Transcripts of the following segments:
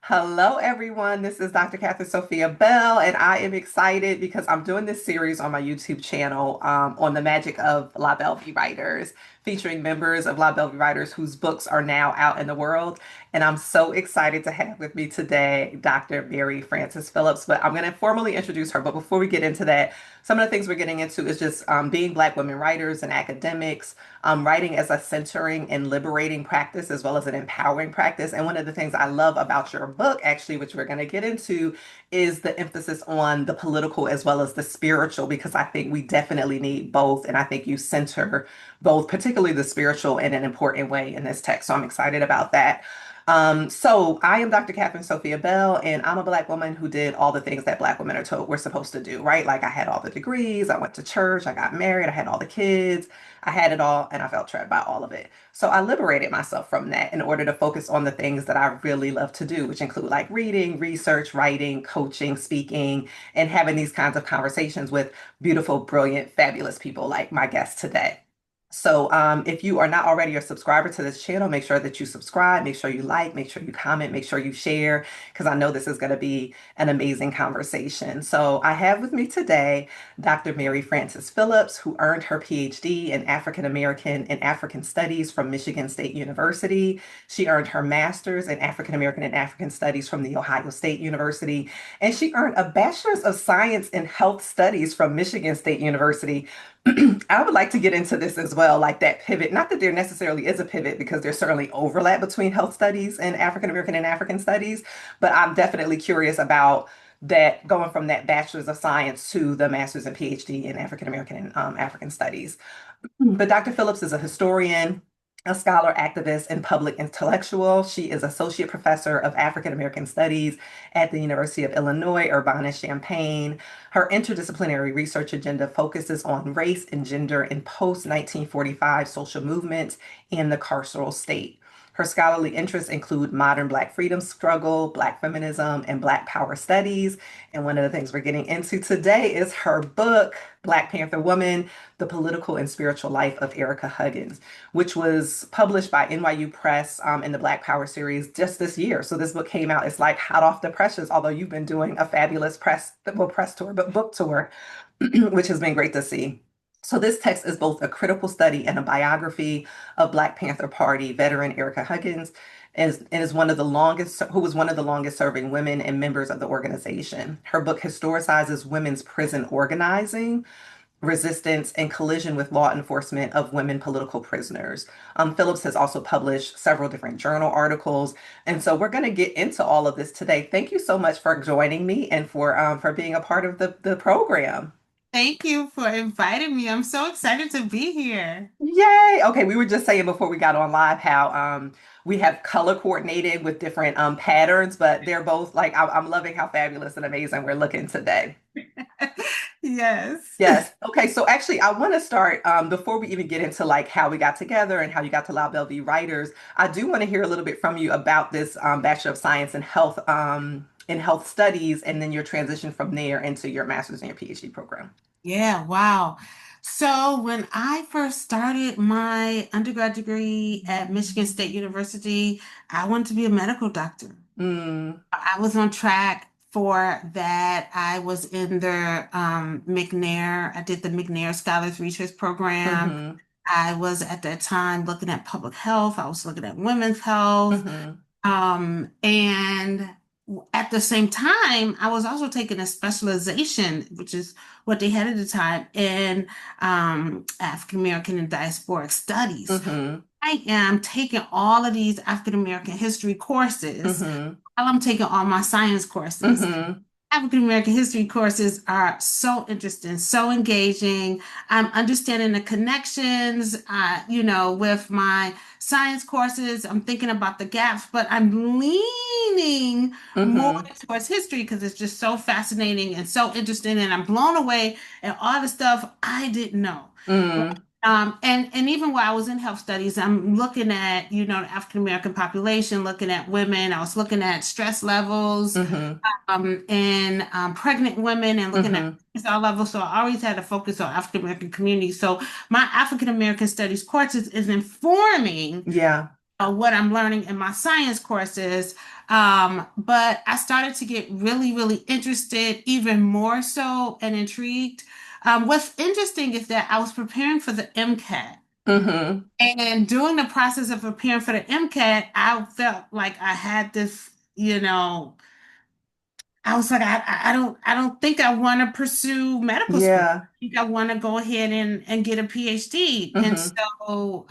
Hello, everyone. This is Dr. Catherine Sophia Bell, and I am excited because I'm doing this series on my YouTube channel on the magic of La Belle Vie Writers, featuring members of La Belle Vie Writers whose books are now out in the world. And I'm so excited to have with me today Dr. Mary Frances Phillips. But I'm going to formally introduce her. But before we get into that, some of the things we're getting into is just being Black women writers and academics, writing as a centering and liberating practice as well as an empowering practice. And one of the things I love about your book, actually, which we're going to get into, is the emphasis on the political as well as the spiritual, because I think we definitely need both. And I think you center both, particularly the spiritual, in an important way in this text. So I'm excited about that. So I am Dr. Catherine Sophia Bell, and I'm a Black woman who did all the things that Black women are told we're supposed to do, right? Like I had all the degrees, I went to church, I got married, I had all the kids, I had it all, and I felt trapped by all of it. So I liberated myself from that in order to focus on the things that I really love to do, which include like reading, research, writing, coaching, speaking, and having these kinds of conversations with beautiful, brilliant, fabulous people like my guest today. So if you are not already a subscriber to this channel, make sure that you subscribe, make sure you like, make sure you comment, make sure you share, because I know this is going to be an amazing conversation. So I have with me today Dr. Mary Frances Phillips, who earned her Ph.D. in African American and African Studies from Michigan State University. She earned her Master's in African American and African Studies from The Ohio State University, and she earned a Bachelor's of Science in Health Studies from Michigan State University. I would like to get into this as well, like that pivot. Not that there necessarily is a pivot, because there's certainly overlap between health studies and African American and African studies, but I'm definitely curious about that going from that Bachelor's of Science to the Master's and PhD in African American and African studies. But Dr. Phillips is a historian, a scholar, activist, and public intellectual. She is Associate Professor of African American Studies at the University of Illinois Urbana-Champaign. Her interdisciplinary research agenda focuses on race and gender in post-1945 social movements and the carceral state. Her scholarly interests include modern Black freedom struggle, Black feminism, and Black power studies. And one of the things we're getting into today is her book, Black Panther Women, The Political and Spiritual Life of Ericka Huggins, which was published by NYU Press in the Black Power series just this year. So this book came out, it's like hot off the presses, although you've been doing a fabulous press tour, but book tour, which has been great to see. So this text is both a critical study and a biography of Black Panther Party veteran Ericka Huggins, and is one of the longest, who was one of the longest serving women and members of the organization. Her book historicizes women's prison organizing, resistance, and collision with law enforcement of women political prisoners. Phillips has also published several different journal articles, and so we're going to get into all of this today. Thank you so much for joining me and for being a part of the program. Thank you for inviting me. I'm so excited to be here. Yay! Okay, we were just saying before we got on live how we have color coordinated with different patterns, but they're both like I'm loving how fabulous and amazing we're looking today. Yes. Yes. Okay. So actually, I want to start before we even get into like how we got together and how you got to La Belle Vie Writers. I do want to hear a little bit from you about this Bachelor of Science in Health Studies, and then your transition from there into your master's and your PhD program. Yeah, wow. So when I first started my undergrad degree at Michigan State University, I wanted to be a medical doctor. Mm, I was on track for that. I was in the McNair, I did the McNair Scholars Research Program. mm-hmm, I was at that time looking at public health. I was looking at women's health. mm-hmm, And at the same time, I was also taking a specialization, which is what they had at the time, in African American and diasporic studies. mm-hmm, I am taking all of these African American history courses mm-hmm, while I'm taking all my science courses. mm-hmm, African American history courses are so interesting, so engaging. I'm understanding the connections, with my science courses. I'm thinking about the gaps, but I'm leaning more mm-hmm, towards history because it's just so fascinating and so interesting. And I'm blown away at all the stuff I didn't know. mm-hmm, And even while I was in health studies, I'm looking at, the African American population, looking at women. I was looking at stress levels mm-hmm, in pregnant women and looking at mm-hmm. all levels. So I always had a focus on African American community. So my African American studies courses is informing Yeah. what I'm learning in my science courses. But I started to get really, really interested, even more so, and intrigued. What's interesting is that I was preparing for the MCAT. Mm-hmm. And during the process of preparing for the MCAT, I felt like I had this, I was like, I don't think I want to pursue medical school. Yeah. I think I want to go ahead and get a PhD. And Mm-hmm. so,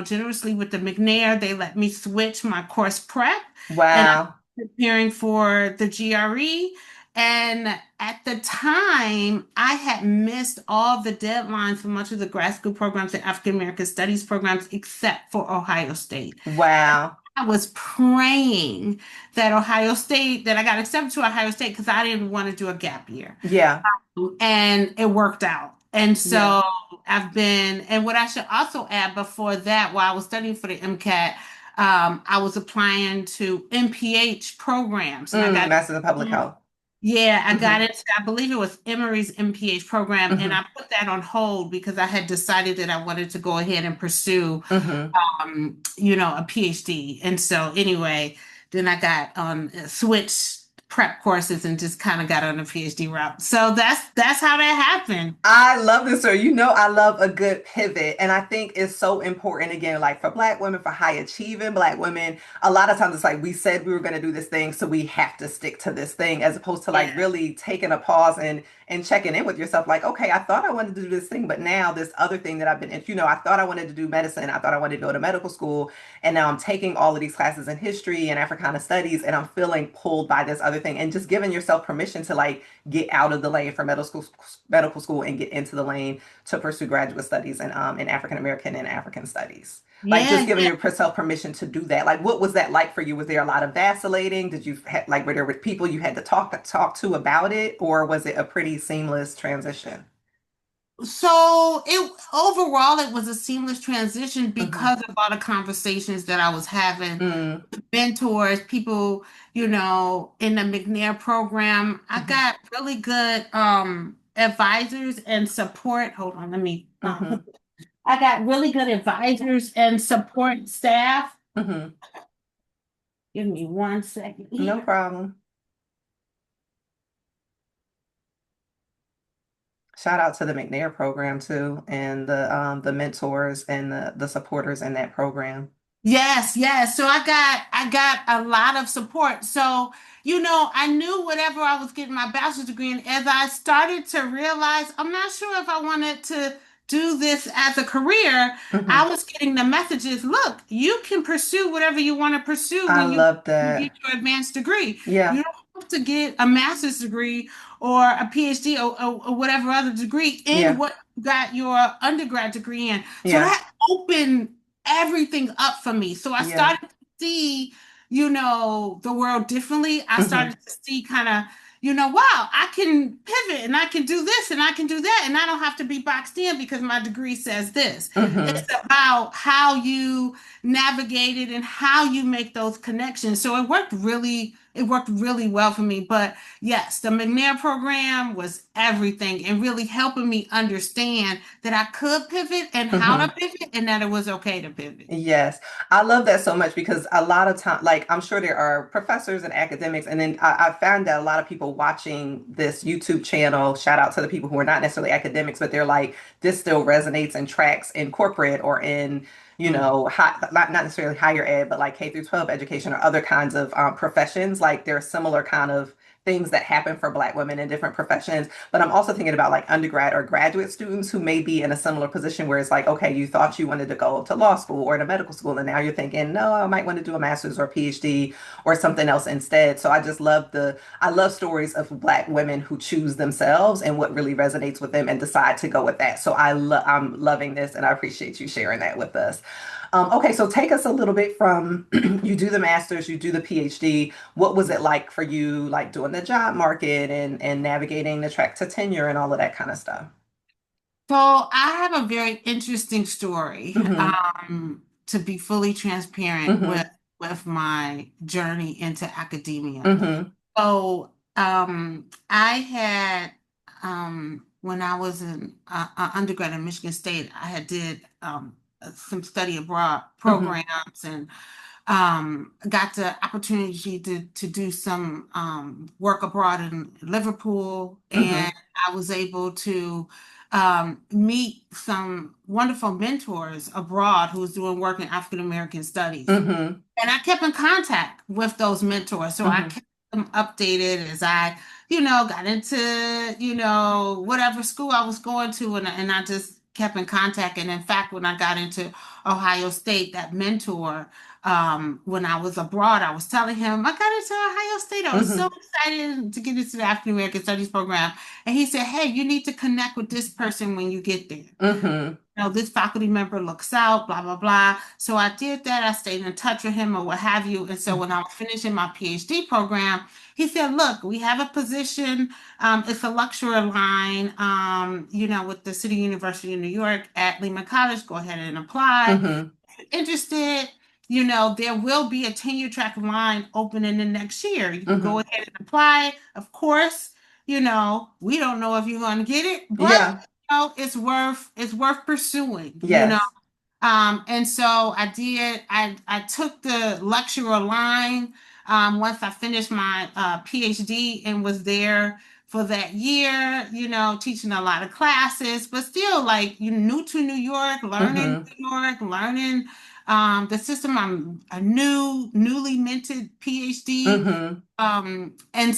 generously with the McNair, they let me switch my course prep, and I'm Wow. preparing for the GRE. And at the time, I had missed all the deadlines for much of the grad school programs and African American studies programs, except for Ohio State. Wow. I was praying that I got accepted to Ohio State because I didn't want to do a gap year. Yeah. And it worked out. And Yeah. so and what I should also add before that, while I was studying for the MCAT, I was applying to MPH programs and I got, Masters in Public Health. yeah, I got Mm-hmm. into, I believe it was Emory's MPH program, and Mm-hmm. I put that on hold because I had decided that I wanted to go ahead and pursue Mm-hmm. a PhD. And so anyway, then I got switched prep courses and just kind of got on the PhD route. So that's how that happened. I love this story. You know, I love a good pivot. And I think it's so important, again, like for Black women, for high achieving Black women, a lot of times it's like we said we were going to do this thing, so we have to stick to this thing, as opposed to like Yeah. really taking a pause and checking in with yourself, like, okay, I thought I wanted to do this thing, but now this other thing that I've been, I thought I wanted to do medicine, I thought I wanted to go to medical school, and now I'm taking all of these classes in history and Africana studies, and I'm feeling pulled by this other thing, and just giving yourself permission to like get out of the lane for medical school and get into the lane to pursue graduate studies in African American and African studies. Like just Yeah, giving yeah. yourself permission to do that. Like what was that like for you? Was there a lot of vacillating? Did you like were there people you had to talk to about it, or was it a pretty seamless transition? So it overall it was a seamless transition Mm-hmm. because of all the conversations that I was having, Mm-hmm. mentors, people, in the McNair program. I got really good advisors and support. Hold on, let me Mm-hmm. I got really good advisors and support staff. Mm-hmm. Give me 1 second No here. problem. Shout out to the McNair program too, and the mentors and the supporters in that program. Yes, yes. So I got a lot of support. So, I knew whatever I was getting my bachelor's degree in, as I started to realize I'm not sure if I wanted to do this as a career, Hmm. I was getting the messages, look, you can pursue whatever you want to pursue I when you love get that. your advanced degree. You Yeah, don't have to get a master's degree or a PhD or whatever other degree in yeah, what you got your undergrad degree in. So yeah, that opened everything up for me. So I yeah. started to see, the world differently. I Hmm. started to see kind of, wow, I can pivot and I can do this and I can do that. And I don't have to be boxed in because my degree says this. It's Hmm. about how you navigate it and how you make those connections. So it worked really well for me. But yes, the McNair program was everything and really helping me understand that I could pivot and how to Hmm. pivot and that it was okay to pivot. Yes, I love that so much because a lot of time, like I'm sure there are professors and academics, and then I found that a lot of people watching this YouTube channel, shout out to the people who are not necessarily academics, but they're like, this still resonates and tracks in corporate or in, not necessarily higher ed, but like K through 12 education or other kinds of professions. Like there are similar kind of things that happen for Black women in different professions. But I'm also thinking about like undergrad or graduate students who may be in a similar position where it's like, okay, you thought you wanted to go to law school or to medical school, and now you're thinking, no, I might want to do a master's or PhD or something else instead. So I love stories of Black women who choose themselves and what really resonates with them and decide to go with that. So I'm loving this and I appreciate you sharing that with us. Okay, so take us a little bit from you do the master's, you do the PhD. What was it like for you, like doing the job market and navigating the track to tenure and all of that kind of stuff? So I have a very interesting story, Hmm. to be fully transparent with Hmm. my journey into academia. Hmm. So I had when I was in undergrad in Michigan State, I had did some study abroad Hmm. programs, and got the opportunity to do some work abroad in Liverpool, and Hmm. I was able to meet some wonderful mentors abroad who was doing work in African American studies. Hmm. And I kept in contact with those mentors. So I Hmm. kept them updated as I, got into, whatever school I was going to. And I just kept in contact. And in fact, when I got into Ohio State, that mentor, when I was abroad, I was telling him I got into Ohio State. I was so Hmm. excited to get into the African American Studies program. And he said, "Hey, you need to connect with this person when you get there. Hmm. This faculty member looks out, blah, blah, blah." So I did that. I stayed in touch with him or what have you. And so when I was finishing my PhD program, he said, "Look, we have a position. It's a lecturer line, with the City University of New York at Lehman College. Go ahead and apply. Hmm. Interested, there will be a tenure track line open in the next year. You can go Hmm. ahead and apply. Of course, we don't know if you're going to get it, but Yeah. it's worth pursuing, Yes. And so I did. I took the lecturer line once I finished my PhD and was there for that year, teaching a lot of classes, but still like you new to New York, learning Hmm. New York, learning the system. I'm a newly minted PhD. Hmm. And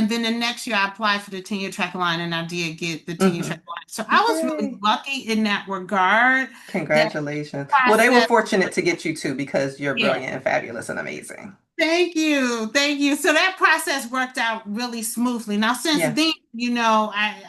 then the next year I applied for the tenure track line and I did get the tenure Hmm. track line. So I was really Yay. lucky in that regard. That Congratulations. Well, they were process. fortunate to get you too because you're Yeah. brilliant and fabulous and amazing. Thank you. Thank you. So that process worked out really smoothly. Now, since Yeah. then,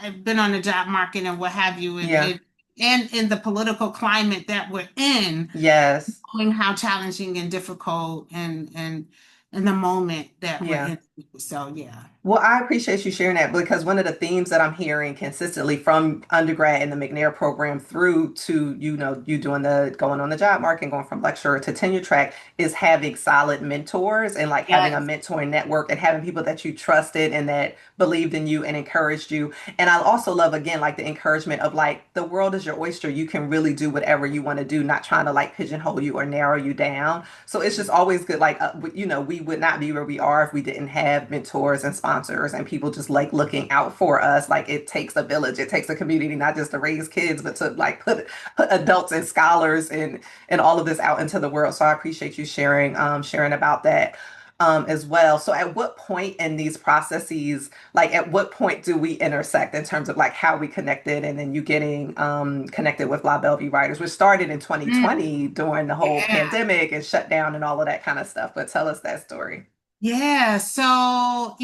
I've been on the job market and what have you, Yeah. and in the political climate that we're in, Yes. knowing how challenging and difficult and in the moment that we're Yeah. in. So yeah. Well, I appreciate you sharing that because one of the themes that I'm hearing consistently from undergrad in the McNair program through to, you doing the going on the job market and going from lecturer to tenure track is having solid mentors and like having a Yes. mentoring network and having people that you trusted and that believed in you and encouraged you. And I also love, again, like the encouragement of like the world is your oyster. You can really do whatever you want to do, not trying to like pigeonhole you or narrow you down. So it's just always good. Like, we would not be where we are if we didn't have mentors and sponsors and people just like looking out for us. Like it takes a village, it takes a community, not just to raise kids, but to like put adults and scholars and all of this out into the world. So I appreciate you sharing about that. As well. So at what point in these processes, like at what point do we intersect in terms of like how we connected and then you getting connected with Belle Vie Writers, which started in Mm, 2020 during the whole yeah. pandemic and shutdown and all of that kind of stuff. But tell us that story. Yeah. So,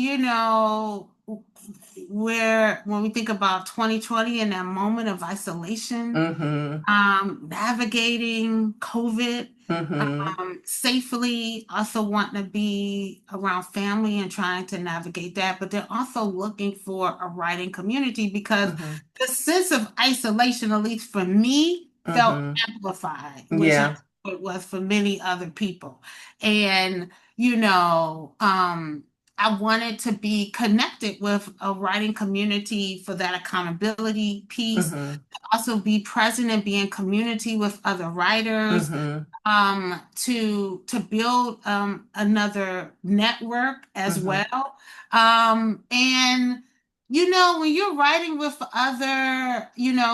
where when we think about 2020 and that moment of isolation, Mm-hmm. navigating COVID Mm-hmm. safely, also wanting to be around family and trying to navigate that, but they're also looking for a writing community because Mm-hmm. the sense of isolation, at least for me, felt Mm-hmm. amplified, which I'm Yeah. sure it was for many other people. And, you know, um, I wanted to be connected with a writing community for that accountability piece, Mm-hmm. also be present and be in community with other writers, Mm-hmm. to build another network as Mm-hmm. well. And when you're writing with other,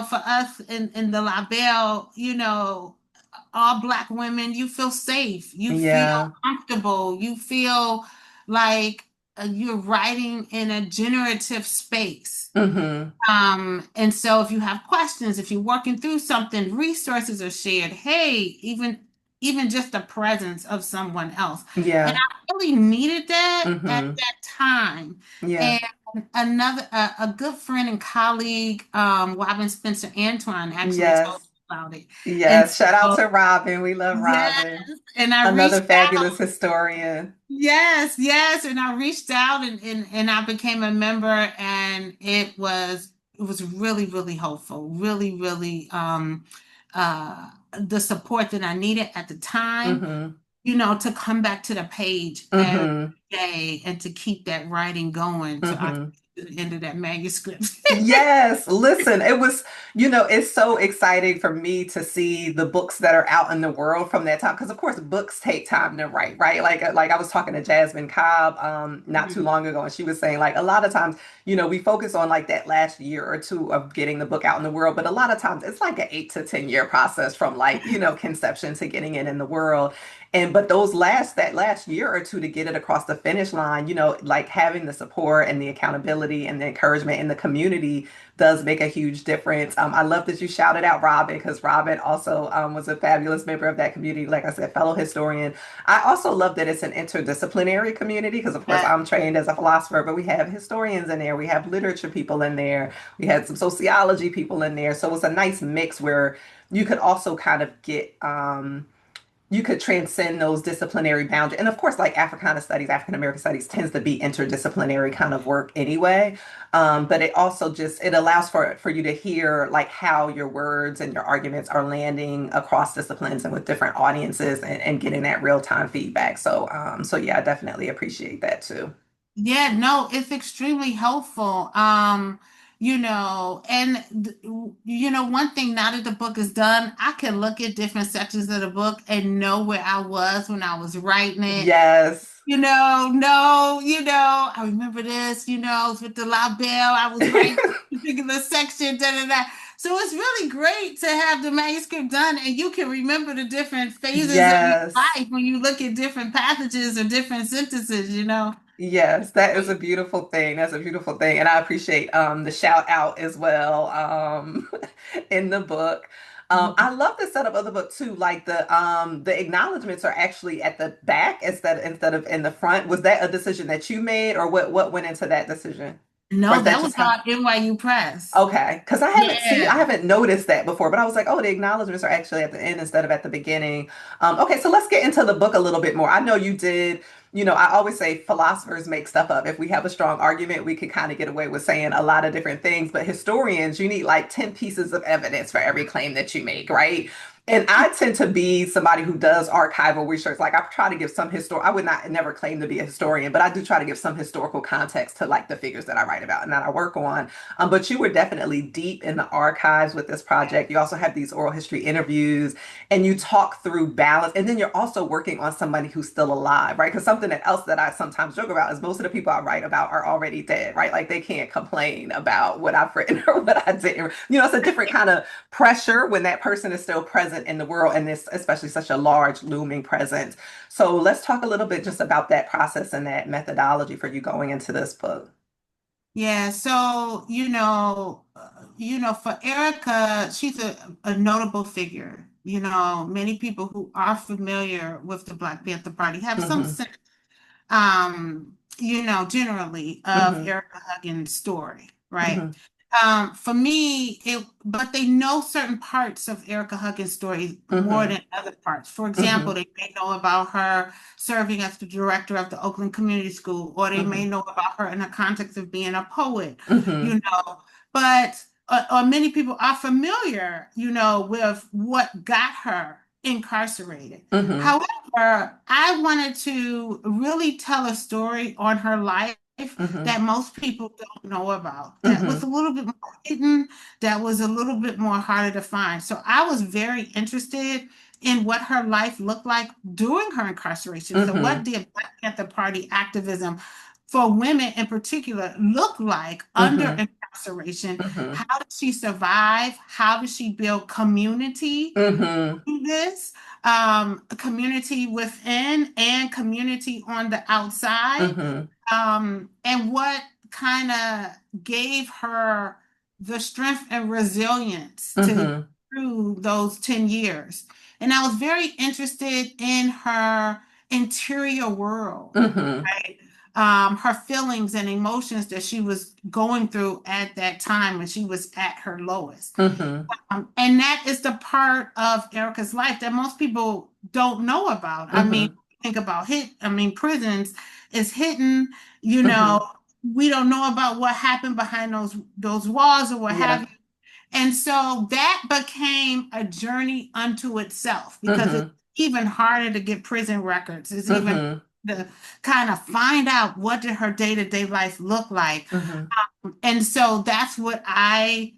for us in the label, all Black women, you feel safe, you feel Yeah. comfortable, you feel like you're writing in a generative space. Mm-hmm. And so if you have questions, if you're working through something, resources are shared. Hey, even just the presence of someone else. And Yeah. I really needed that at Mm-hmm. that time. Yeah. And a good friend and colleague, Robin Spencer Antoine, actually told me Yes. about it. And Yes. Shout out so, to Robin. We love yes, Robin. and I Another reached fabulous out. historian. Yes, yes. And I reached out and I became a member, and it was really, really helpful. Really, really the support that I needed at the time, Mm-hmm. to come back to the page every Mm-hmm. day and to keep that writing going. So I Mm-hmm. the end of that manuscript. Yes, listen, it was, it's so exciting for me to see the books that are out in the world from that time. Because of course, books take time to write, right? Like I was talking to Jasmine Cobb not too Mhm. long ago, and she was saying like a lot of times, we focus on like that last year or two of getting the book out in the world, but a lot of times it's like an 8 to 10 year process from like, conception to getting it in the world. And but that last year or two to get it across the finish line, like having the support and the accountability and the encouragement in the community does make a huge difference. I love that you shouted out Robin because Robin also was a fabulous member of that community. Like I said, fellow historian. I also love that it's an interdisciplinary community because, of course, Yeah. I'm trained as a philosopher, but we have historians in there, we have literature people in there, we had some sociology people in there. So it's a nice mix where you could also kind of get you could transcend those disciplinary boundaries. And of course, like Africana studies, African American studies tends to be interdisciplinary kind of work anyway. But it also just it allows for you to hear like how your words and your arguments are landing across disciplines and with different audiences and getting that real time feedback. So yeah, I definitely appreciate that too. Yeah, no, it's extremely helpful. One thing now that the book is done, I can look at different sections of the book and know where I was when I was writing it. Yes. I remember this, with the La Belle, I was writing a particular section, da da da. So it's really great to have the manuscript done and you can remember the different phases of your Yes. life when you look at different passages or different sentences. Yes, that is a beautiful thing. That's a beautiful thing. And I appreciate the shout out as well in the book. I love the setup of the book too. Like the acknowledgments are actually at the back instead of in the front. Was that a decision that you made or what went into that decision? Or No, is that that was just how? our NYU Press. Okay, because I Yeah. haven't noticed that before, but I was like, oh, the acknowledgments are actually at the end instead of at the beginning. Okay, so let's get into the book a little bit more. I know you did, I always say philosophers make stuff up. If we have a strong argument, we could kind of get away with saying a lot of different things, but historians, you need like 10 pieces of evidence for every claim that you make, right? And I tend to be somebody who does archival research. Like I try to give some I would not never claim to be a historian, but I do try to give some historical context to like the figures that I write about and that I work on. But you were definitely deep in the archives with this project. You also have these oral history interviews and you talk through balance. And then you're also working on somebody who's still alive, right? Because something else that I sometimes joke about is most of the people I write about are already dead, right? Like they can't complain about what I've written or what I didn't. It's a different kind of pressure when that person is still present in the world and this especially such a large looming presence. So let's talk a little bit just about that process and that methodology for you going into this book. Yeah, so for Erica, she's a notable figure. Many people who are familiar with the Black Panther Party have some Hmm. sense, generally of Hmm. Ericka Huggins' story, right? Hmm. For me, but they know certain parts of Ericka Huggins' story more Hmm. than other parts. For example, Hmm. they may know about her serving as the director of the Oakland Community School, or they may Hmm. know about her in the context of being a poet, you Hmm. know. But or many people are familiar, with what got her incarcerated. Hmm. However, I wanted to really tell a story on her life Hmm. that most people don't know about, that was a Hmm. little bit more hidden, that was a little bit more harder to find. So I was very interested in what her life looked like during her incarceration. So what hmm did Black Panther Party activism for women in particular look like under hmm incarceration? hmm How did she survive? How did she build community hmm through this? A community within and community on the outside, hmm and what kind of gave her the strength and resilience to get hmm through those 10 years. And I was very interested in her interior world, hmm right? Her feelings and emotions that she was going through at that time when she was at her lowest. hmm And that is the part of Erica's life that most people don't know about. I mean, hmm think about prisons is hidden, you know, hmm we don't know about what happened behind those walls or what have Yeah. you. And so that became a journey unto itself because it's hmm even harder to get prison records. It's even hmm to kind of find out what did her day-to-day life look like. hmm And so that's what I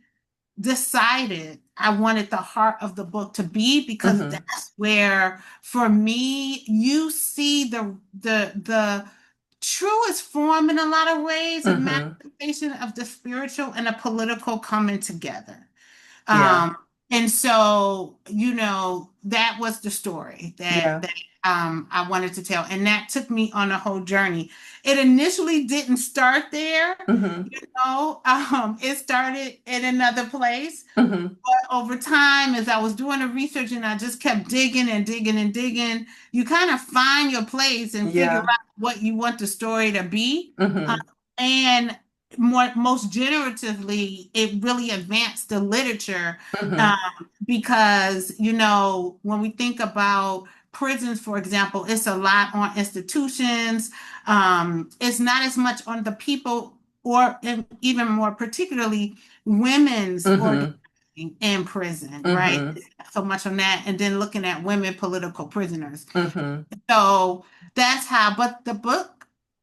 decided I wanted the heart of the book to be, because Hmm. that's where, for me, you see the truest form in a lot of ways of Hmm. manifestation of the spiritual and the political coming together. Yeah. Um, and so, that was the story Yeah. that I wanted to tell. And that took me on a whole journey. It initially didn't start there, Hmm. it started in another place. Hmm. But over time, as I was doing the research and I just kept digging and digging and digging, you kind of find your place and figure Yeah. out what you want the story to be. Uh, Hmm. and most generatively, it really advanced the literature, Hmm. because, when we think about prisons, for example, it's a lot on institutions. It's not as much on the people, or even more particularly, women's Hmm. in prison, right? Hmm. It's not so much on that. And then looking at women political prisoners. Hmm. So that's how, but the book,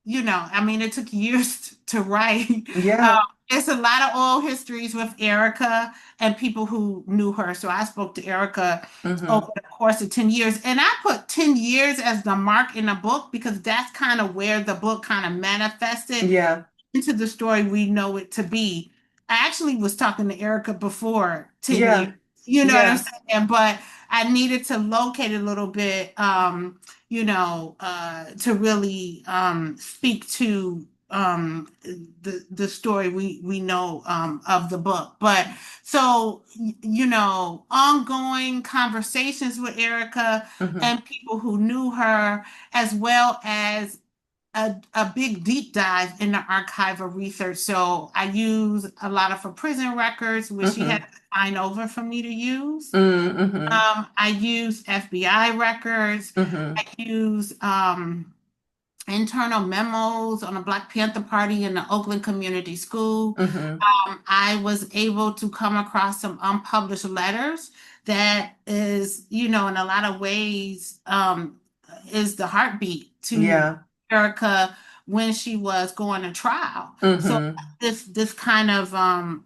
I mean, it took years to write. Yeah. It's a lot of oral histories with Ericka and people who knew her. So I spoke to Ericka over Hmm. the course of 10 years. And I put 10 years as the mark in the book because that's kind of where the book kind of manifested Yeah. into the story we know it to be. I actually was talking to Ericka before 10 years. Yeah. You know what I'm Yeah. saying? But I needed to locate a little bit, to really speak to the story we know of the book. But so, ongoing conversations with Ericka Hmm. and people who knew her, as well as a big deep dive in the archival research. So I use a lot of her prison records, which she had Hmm. to sign over for me to use. Hmm. I use FBI records. Hmm. I use internal memos on the Black Panther Party in the Oakland Community School. Hmm. I was able to come across some unpublished letters that is, in a lot of ways, is the heartbeat to Yeah. Erica when she was going to trial. So Hmm. this kind of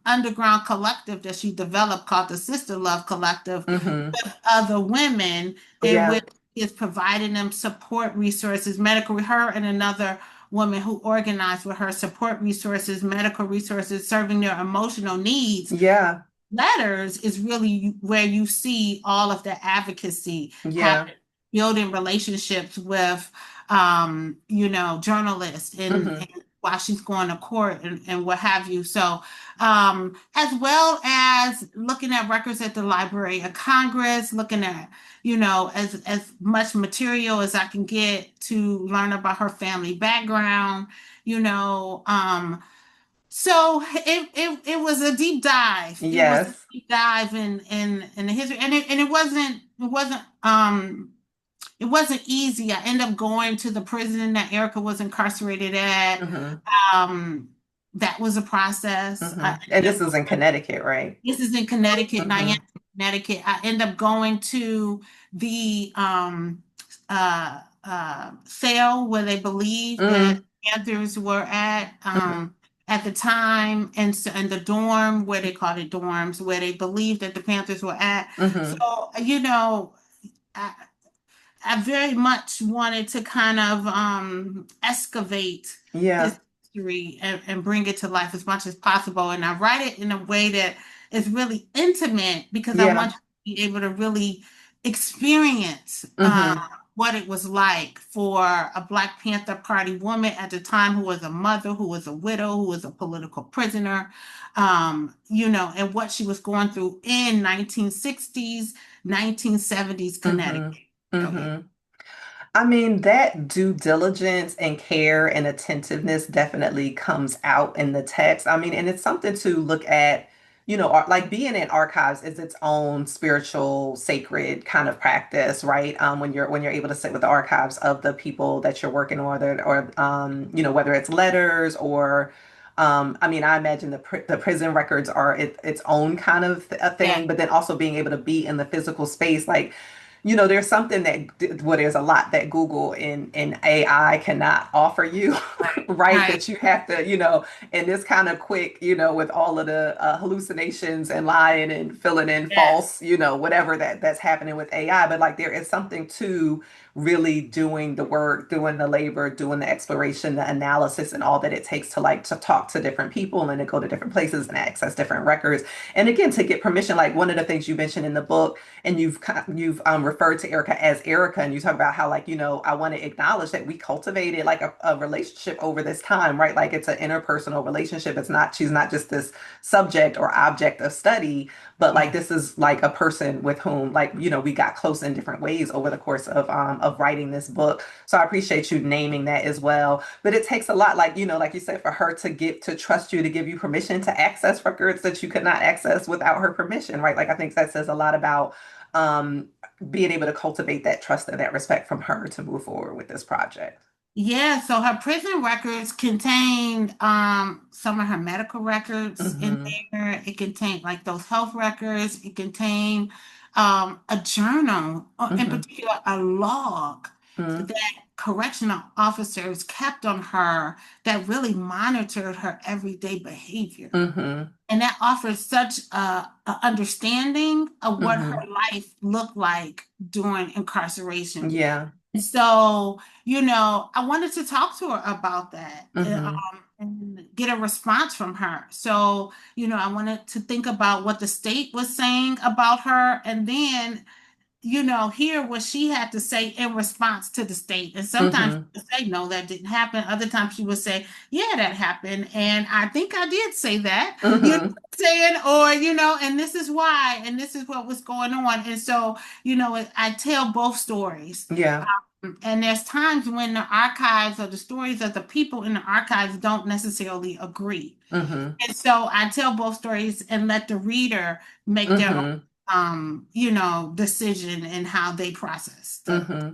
underground collective that she developed called the Sister Love Collective Hmm. with other women, in which Yeah. is providing them support resources, her and another woman who organized with her, support resources, medical resources, serving their emotional needs. Yeah. Letters is really where you see all of the advocacy Yeah. happening, building relationships with, journalists, and Hmm. while she's going to court and what have you. So, as well as looking at records at the Library of Congress, looking at, as much material as I can get to learn about her family background, you know, so it was a deep dive. It was a Yes. deep dive in the history, and it wasn't easy. I ended up going to the prison that Ericka was incarcerated at. Hmm. Um, that was a process. Hmm. And this is in Connecticut, right? This is in Connecticut, Niantic, Hmm. Connecticut. I end up going to the sale where they believe that Mm. Panthers were Hmm. at the time, and so, and the dorm where they called it dorms, where they believed that the Panthers were at. Hmm. So, I, I very much wanted to kind of excavate Yeah. this history and bring it to life as much as possible. And I write it in a way that is really intimate because I want Yeah. you to be able to really experience Hmm. what it was like for a Black Panther Party woman at the time, who was a mother, who was a widow, who was a political prisoner, and what she was going through in 1960s, 1970s Hmm. Connecticut. Okay. Hmm. I mean, that due diligence and care and attentiveness definitely comes out in the text. I mean, and it's something to look at, like being in archives is its own spiritual, sacred kind of practice, right? When you're able to sit with the archives of the people that you're working on, whether it's letters or I mean, I imagine the prison records are its own kind of a Yeah. thing, but then also being able to be in the physical space, like there's something that, well, there's a lot that Google and AI cannot offer you, right? Right. That you have to, and this kind of quick, with all of the hallucinations and lying and filling in Yes. false, whatever that's happening with AI. But like there is something to really doing the work, doing the labor, doing the exploration, the analysis, and all that it takes to like to talk to different people and to go to different places and access different records. And again, to get permission, like one of the things you mentioned in the book, and you've referred to Ericka as Ericka, and you talk about how like I want to acknowledge that we cultivated like a relationship over this time, right? Like it's an interpersonal relationship. It's not She's not just this subject or object of study, but like Yeah. this is like a person with whom like we got close in different ways over the course of writing this book. So I appreciate you naming that as well. But it takes a lot, like like you said, for her to trust you, to give you permission to access records that you could not access without her permission, right? Like I think that says a lot about um, being able to cultivate that trust and that respect from her to move forward with this project. Yeah, so her prison records contained some of her medical records in Mm-hmm. there. It contained like those health records. It contained a journal, or in Mm-hmm. particular, a log that correctional officers kept on her that really monitored her everyday behavior. Mm-hmm. And that offers such a understanding of what her Mm-hmm. life looked like during incarceration. Yeah. So, I wanted to talk to her about that, Mm-hmm. and get a response from her. So, I wanted to think about what the state was saying about her, and then, hear what she had to say in response to the state. And sometimes Mm-hmm. she would say, no, that didn't happen. Other times she would say, yeah, that happened. And I think I did say that, Mm-hmm. what I'm saying, or, and this is why, and this is what was going on. And so, I tell both stories. Yeah. And there's times when the archives or the stories of the people in the archives don't necessarily agree. Mm-hmm. And so I tell both stories and let the reader make their own, Mm-hmm. decision in how they process the. Mm-hmm.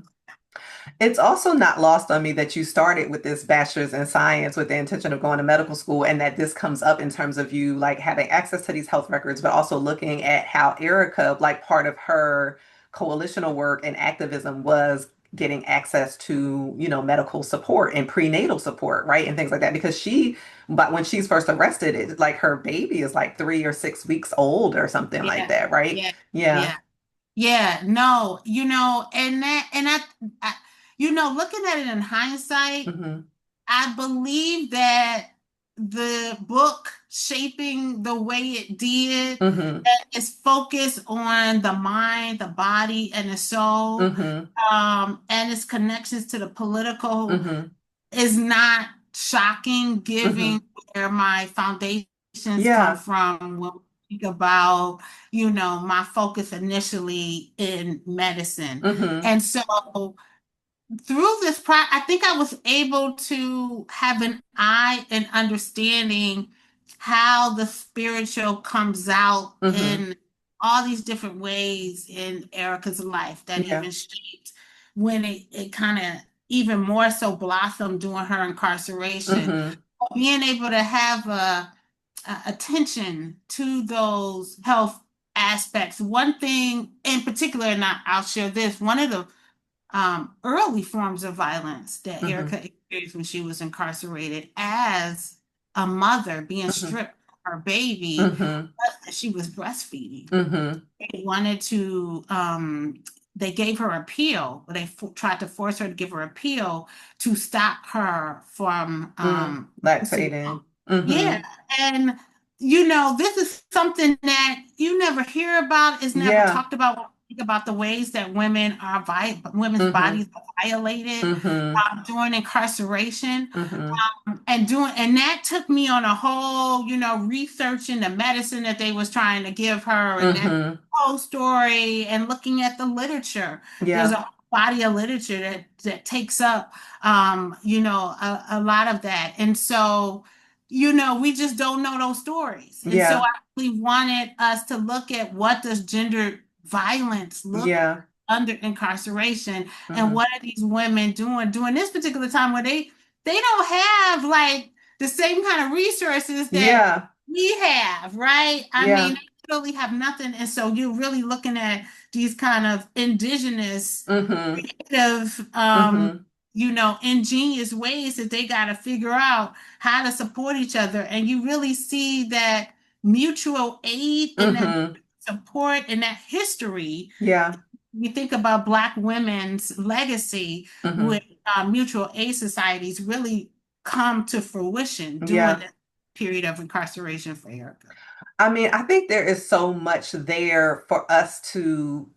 It's also not lost on me that you started with this bachelor's in science with the intention of going to medical school, and that this comes up in terms of you like having access to these health records, but also looking at how Ericka, like part of her coalitional work and activism was getting access to, medical support and prenatal support, right? And things like that. But when she's first arrested, it's like her baby is like 3 or 6 weeks old or something like Yeah, that, right? yeah, Yeah. yeah. Yeah, no, I, looking at it in hindsight, Hmm. I believe that the book shaping the way it did, Hmm. that is focused on the mind, the body, and the soul, Hmm. and its connections to the political Hmm. is not shocking, Hmm. given where my foundations come Yeah. from when we think about, my focus initially in medicine. Hmm. And so through I think I was able to have an eye and understanding how the spiritual comes out Hmm. in all these different ways in Erica's life that Yeah. even shaped when it kind of even more so blossomed during her incarceration. Hmm. Being able to have a attention to those health aspects. One thing in particular, and I'll share this, one of the early forms of violence that Hmm. Ericka experienced when she was incarcerated as a mother being Hmm. stripped of her baby, Hmm. she was breastfeeding. Hmm. They wanted to, they gave her a pill, they tried to force her to give her a pill to stop her from Mm. producing Lactating. milk. Yeah. Hmm. And, this is something that you never hear about, is never Yeah. talked about when we think about the ways that women's Hmm. bodies are violated Hmm. during incarceration. Hmm. And that took me on a whole, researching the medicine that they was trying to give her and that Hmm. whole story and looking at the literature. There's Yeah. a body of literature that takes up a lot of that. And so, we just don't know those stories. And so Yeah. I really wanted us to look at what does gender violence look Yeah. under incarceration, and Hmm. what are these women doing during this particular time where they don't have like the same kind of resources that Yeah. we have, right? I mean, Yeah. really have nothing. And so you're really looking at these kind of indigenous, Mm-hmm. creative, Mm-hmm. ingenious ways that they got to figure out how to support each other. And you really see that mutual aid and that Mm-hmm. support and that history. Yeah. You think about Black women's legacy Mm-hmm. with mutual aid societies really come to fruition during Yeah. the period of incarceration for Ericka. I mean, I think there is so much there for us to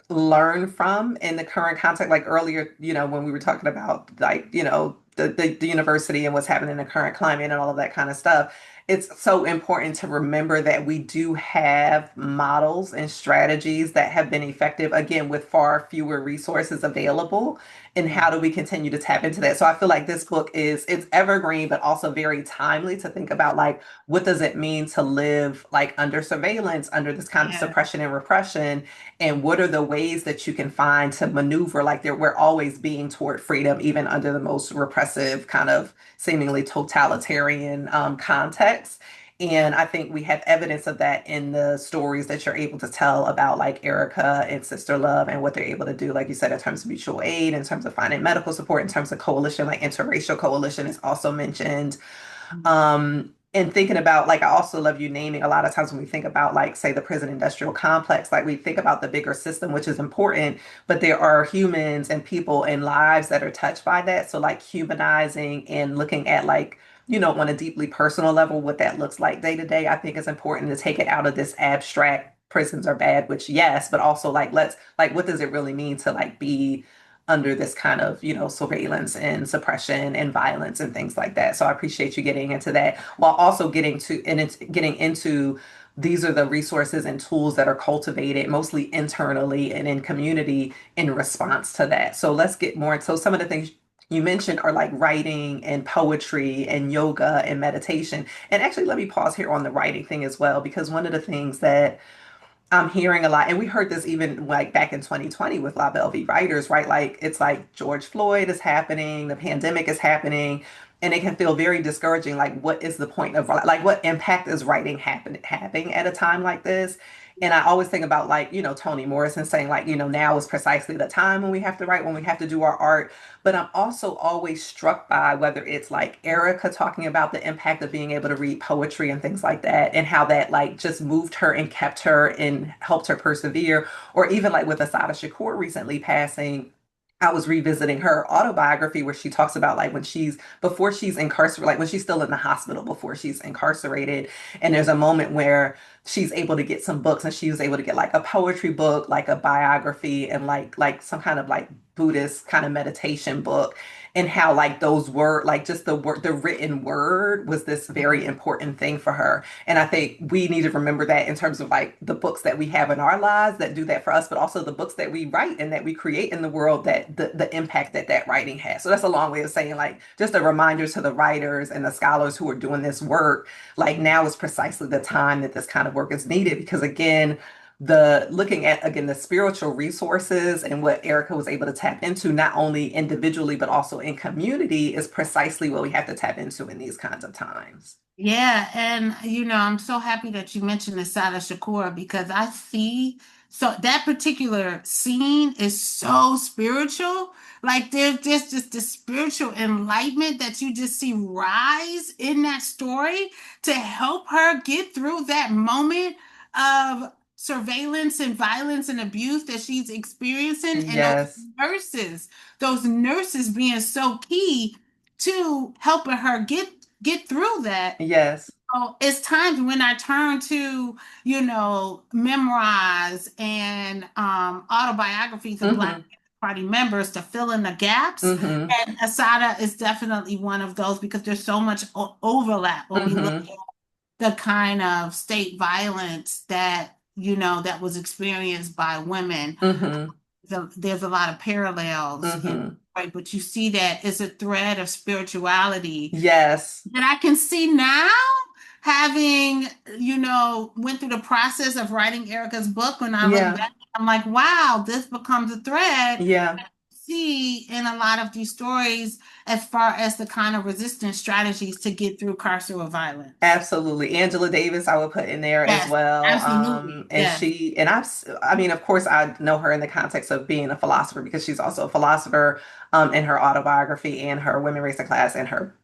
learn from in the current context. Like earlier, when we were talking about like, the university and what's happening in the current climate and all of that kind of stuff. It's so important to remember that we do have models and strategies that have been effective, again, with far fewer resources available. And Yeah. how do we continue to tap into that? So I feel like this book it's evergreen, but also very timely to think about like, what does it mean to live like under surveillance, under this kind of Yeah. suppression and repression? And what are the ways that you can find to maneuver like we're always being toward freedom, even under the most repressive kind of seemingly totalitarian context. Yeah. And I think we have evidence of that in the stories that you're able to tell about like Ericka and Sister Love and what they're able to do, like you said, in terms of mutual aid, in terms of finding medical support, in terms of coalition, like interracial coalition is also mentioned. And thinking about like I also love you naming a lot of times when we think about like say the prison industrial complex, like we think about the bigger system, which is important, but there are humans and people and lives that are touched by that. So like humanizing and looking at like, on a deeply personal level, what that looks like day to day, I think is important to take it out of this abstract prisons are bad, which yes, but also like let's like what does it really mean to like be under this kind of, surveillance and suppression and violence and things like that. So I appreciate you getting into that while also getting into these are the resources and tools that are cultivated mostly internally and in community in response to that. So let's get more. So some of the things you mentioned are like writing and poetry and yoga and meditation. And actually, let me pause here on the writing thing as well, because one of the things that I'm hearing a lot, and we heard this even like back in 2020 with La Belle Vie Writers, right? Like it's like George Floyd is happening, the pandemic is happening, and it can feel very discouraging. Like, what is the point of like what impact is writing having at a time like this? And I always think about like, Toni Morrison saying like, now is precisely the time when we have to write, when we have to do our art. But I'm also always struck by whether it's like Ericka talking about the impact of being able to read poetry and things like that, and how that like just moved her and kept her and helped her persevere. Or even like with Asada Shakur recently passing, I was revisiting her autobiography where she talks about like when before she's incarcerated, like when she's still in the hospital before she's incarcerated. And there's a moment where she's able to get some books and she was able to get like a poetry book, like a biography, and like some kind of like Buddhist kind of meditation book, and how like those were like just the written word was this very important thing for her. And I think we need to remember that in terms of like the books that we have in our lives that do that for us, but also the books that we write and that we create in the world, that the impact that that writing has. So that's a long way of saying like just a reminder to the writers and the scholars who are doing this work, like now is precisely the time that this kind of work is needed, because again, the looking at again the spiritual resources and what Ericka was able to tap into not only individually but also in community is precisely what we have to tap into in these kinds of times. Yeah, and I'm so happy that you mentioned the Sada Shakur because I see so that particular scene is so spiritual. Like there's just the spiritual enlightenment that you just see rise in that story to help her get through that moment of surveillance and violence and abuse that she's experiencing, and Yes, those nurses being so key to helping her get through that. yes. So it's times when I turn to, memoirs and autobiographies of Black Mm-hmm. Party members to fill in the gaps. Mm-hmm. And Asada is definitely one of those because there's so much overlap when we look Mm-hmm. at the kind of state violence that was experienced by women. Mm-hmm. There's a lot of parallels Mm-hmm. right, but you see that it's a thread of spirituality Yes. that I can see now, having, went through the process of writing Ericka's book. When I look Yeah. back, I'm like, wow, this becomes a thread. Yeah. see in a lot of these stories as far as the kind of resistance strategies to get through carceral violence. Absolutely. Angela Davis, I would put in there as Yes, well. absolutely. And Yes. she, and I mean, of course, I know her in the context of being a philosopher because she's also a philosopher, in her autobiography and her Women, Race, and Class and her,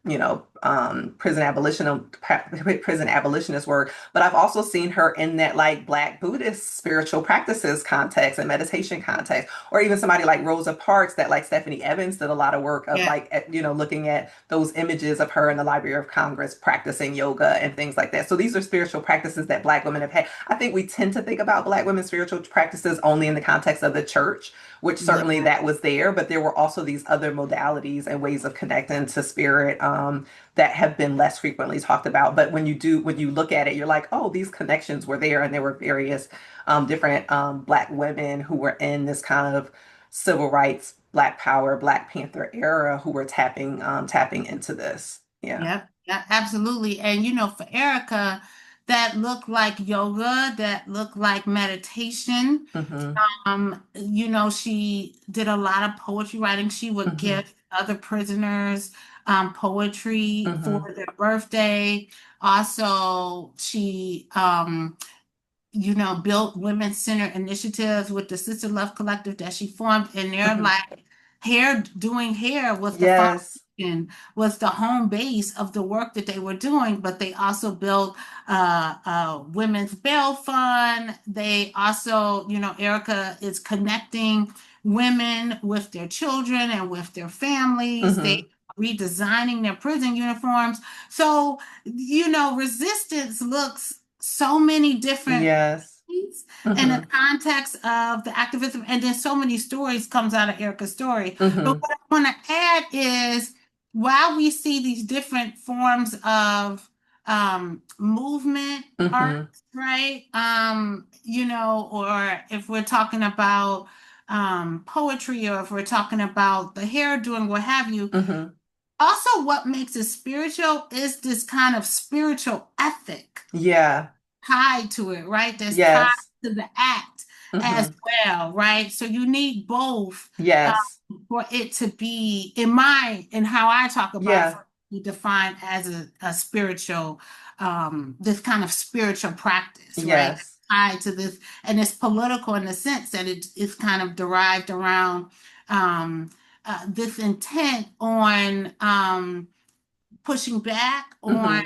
prison abolitionist work. But I've also seen her in that like Black Buddhist spiritual practices context and meditation context, or even somebody like Rosa Parks that like Stephanie Evans did a lot of work of Yeah. like, looking at those images of her in the Library of Congress practicing yoga and things like that. So these are spiritual practices that Black women have had. I think we tend to think about Black women's spiritual practices only in the context of the church, which Yeah. certainly that was there, but there were also these other modalities and ways of connecting to spirit, that have been less frequently talked about. But when you look at it, you're like, oh, these connections were there, and there were various different Black women who were in this kind of civil rights, Black Power, Black Panther era who were tapping into this. Yeah. Yep, yeah, absolutely. And for Erica, that looked like yoga, that looked like meditation. Mm-hmm. She did a lot of poetry writing. She would Mm-hmm. give other prisoners poetry for Mm-hmm. their birthday. Also, she built women-centered initiatives with the Sister Love Collective that she formed, and they're Mm-hmm. like doing hair was the Yes. foundation, was the home base of the work that they were doing, but they also built women's bail fund. They also, Erica is connecting women with their children and with their families. They Mm-hmm. redesigning their prison uniforms. So, resistance looks so many different Yes. ways in the Mm-hmm. context of the activism, and then so many stories comes out of Erica's story. But Mm-hmm. what I want to add is while we see these different forms of movement art, Mm-hmm. right? Or if we're talking about poetry, or if we're talking about the hair doing what have you, Mm-hmm. also what makes it spiritual is this kind of spiritual ethic Yeah. tied to it, right? That's tied Yes. to the act as Mm-hmm. well, right? So you need both Yes. for it to be, in how I talk about it, Yeah. for it to be defined as a spiritual, this kind of spiritual practice, right? Yes. Tied to this, and it's political in the sense that it is kind of derived around um, this intent on pushing back on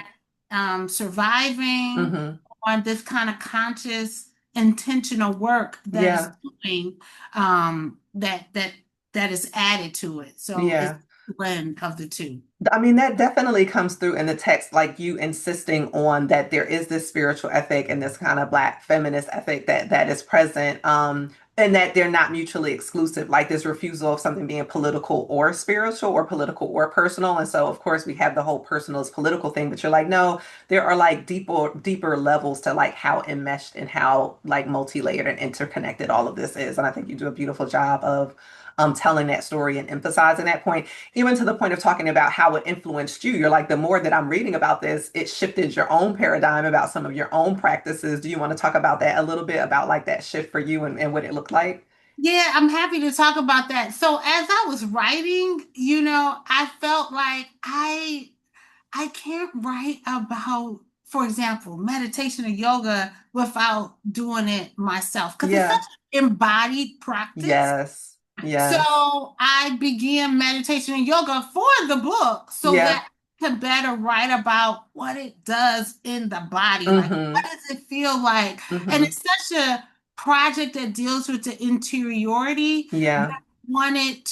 Mm-hmm. surviving, Mm-hmm. on this kind of conscious, intentional work that is Yeah. doing that is added to it. So it's Yeah. a blend of the two. I mean, that definitely comes through in the text, like you insisting on that there is this spiritual ethic and this kind of Black feminist ethic that is present, and that they're not mutually exclusive, like this refusal of something being political or spiritual or political or personal. And so, of course, we have the whole personal is political thing, but you're like, no, there are like deeper levels to like how enmeshed and how like multi-layered and interconnected all of this is. And I think you do a beautiful job of telling that story and emphasizing that point, even to the point of talking about how it influenced you. You're like, the more that I'm reading about this, it shifted your own paradigm about some of your own practices. Do you want to talk about that a little bit, about like that shift for you and what it looked like? Yeah, I'm happy to talk about that. So as I was writing, I felt like I can't write about, for example, meditation or yoga without doing it myself because it's such Yeah. an embodied practice. Yes. Yes. So I began meditation and yoga for the book so Yeah. that I could better write about what it does in the body. Like, what Mm-hmm. does it feel like? And Mm-hmm. it's such a project that deals with the interiority that Yeah. I wanted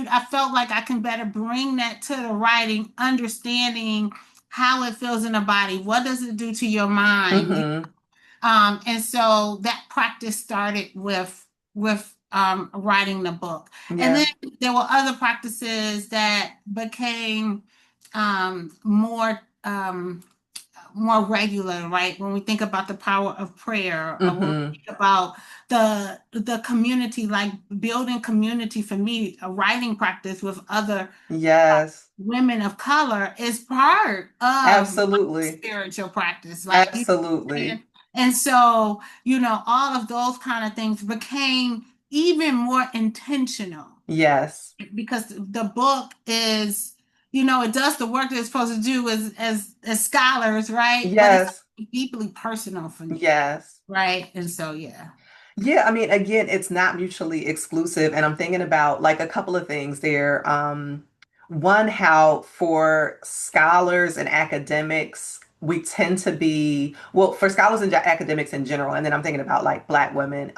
I felt like I can better bring that to the writing, understanding how it feels in the body. What does it do to your mind? Mm-hmm. And so that practice started with writing the book. And then Yeah. there were other practices that became more regular, right? When we think about the power of prayer, or when we Mm-hmm. think about the community, like building community for me, a writing practice with other Yes. women of color is part of my Absolutely. spiritual practice. Like, Absolutely. and so, all of those kind of things became even more intentional. Yes. because the book is, you know, it does the work that it's supposed to do as scholars, right? But it's Yes. deeply personal for me, Yes. right? And so, yeah. Yeah, I mean, again, it's not mutually exclusive. And I'm thinking about like a couple of things there. One, how for scholars and academics, we tend to be, well, for scholars and academics in general, and then I'm thinking about like Black women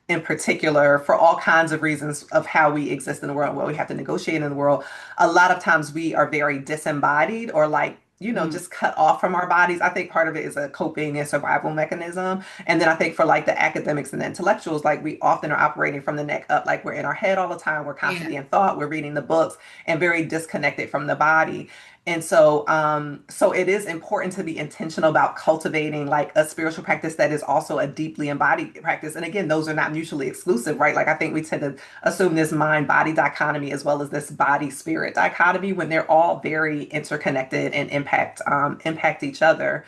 in particular, for all kinds of reasons of how we exist in the world, what we have to negotiate in the world. A lot of times we are very disembodied or like, Mm. just cut off from our bodies. I think part of it is a coping and survival mechanism. And then I think for like the academics and the intellectuals, like we often are operating from the neck up, like we're in our head all the time, we're Yeah. constantly in thought, we're reading the books and very disconnected from the body. And so it is important to be intentional about cultivating like a spiritual practice that is also a deeply embodied practice. And again, those are not mutually exclusive, right? Like I think we tend to assume this mind-body dichotomy as well as this body-spirit dichotomy when they're all very interconnected and impact each other.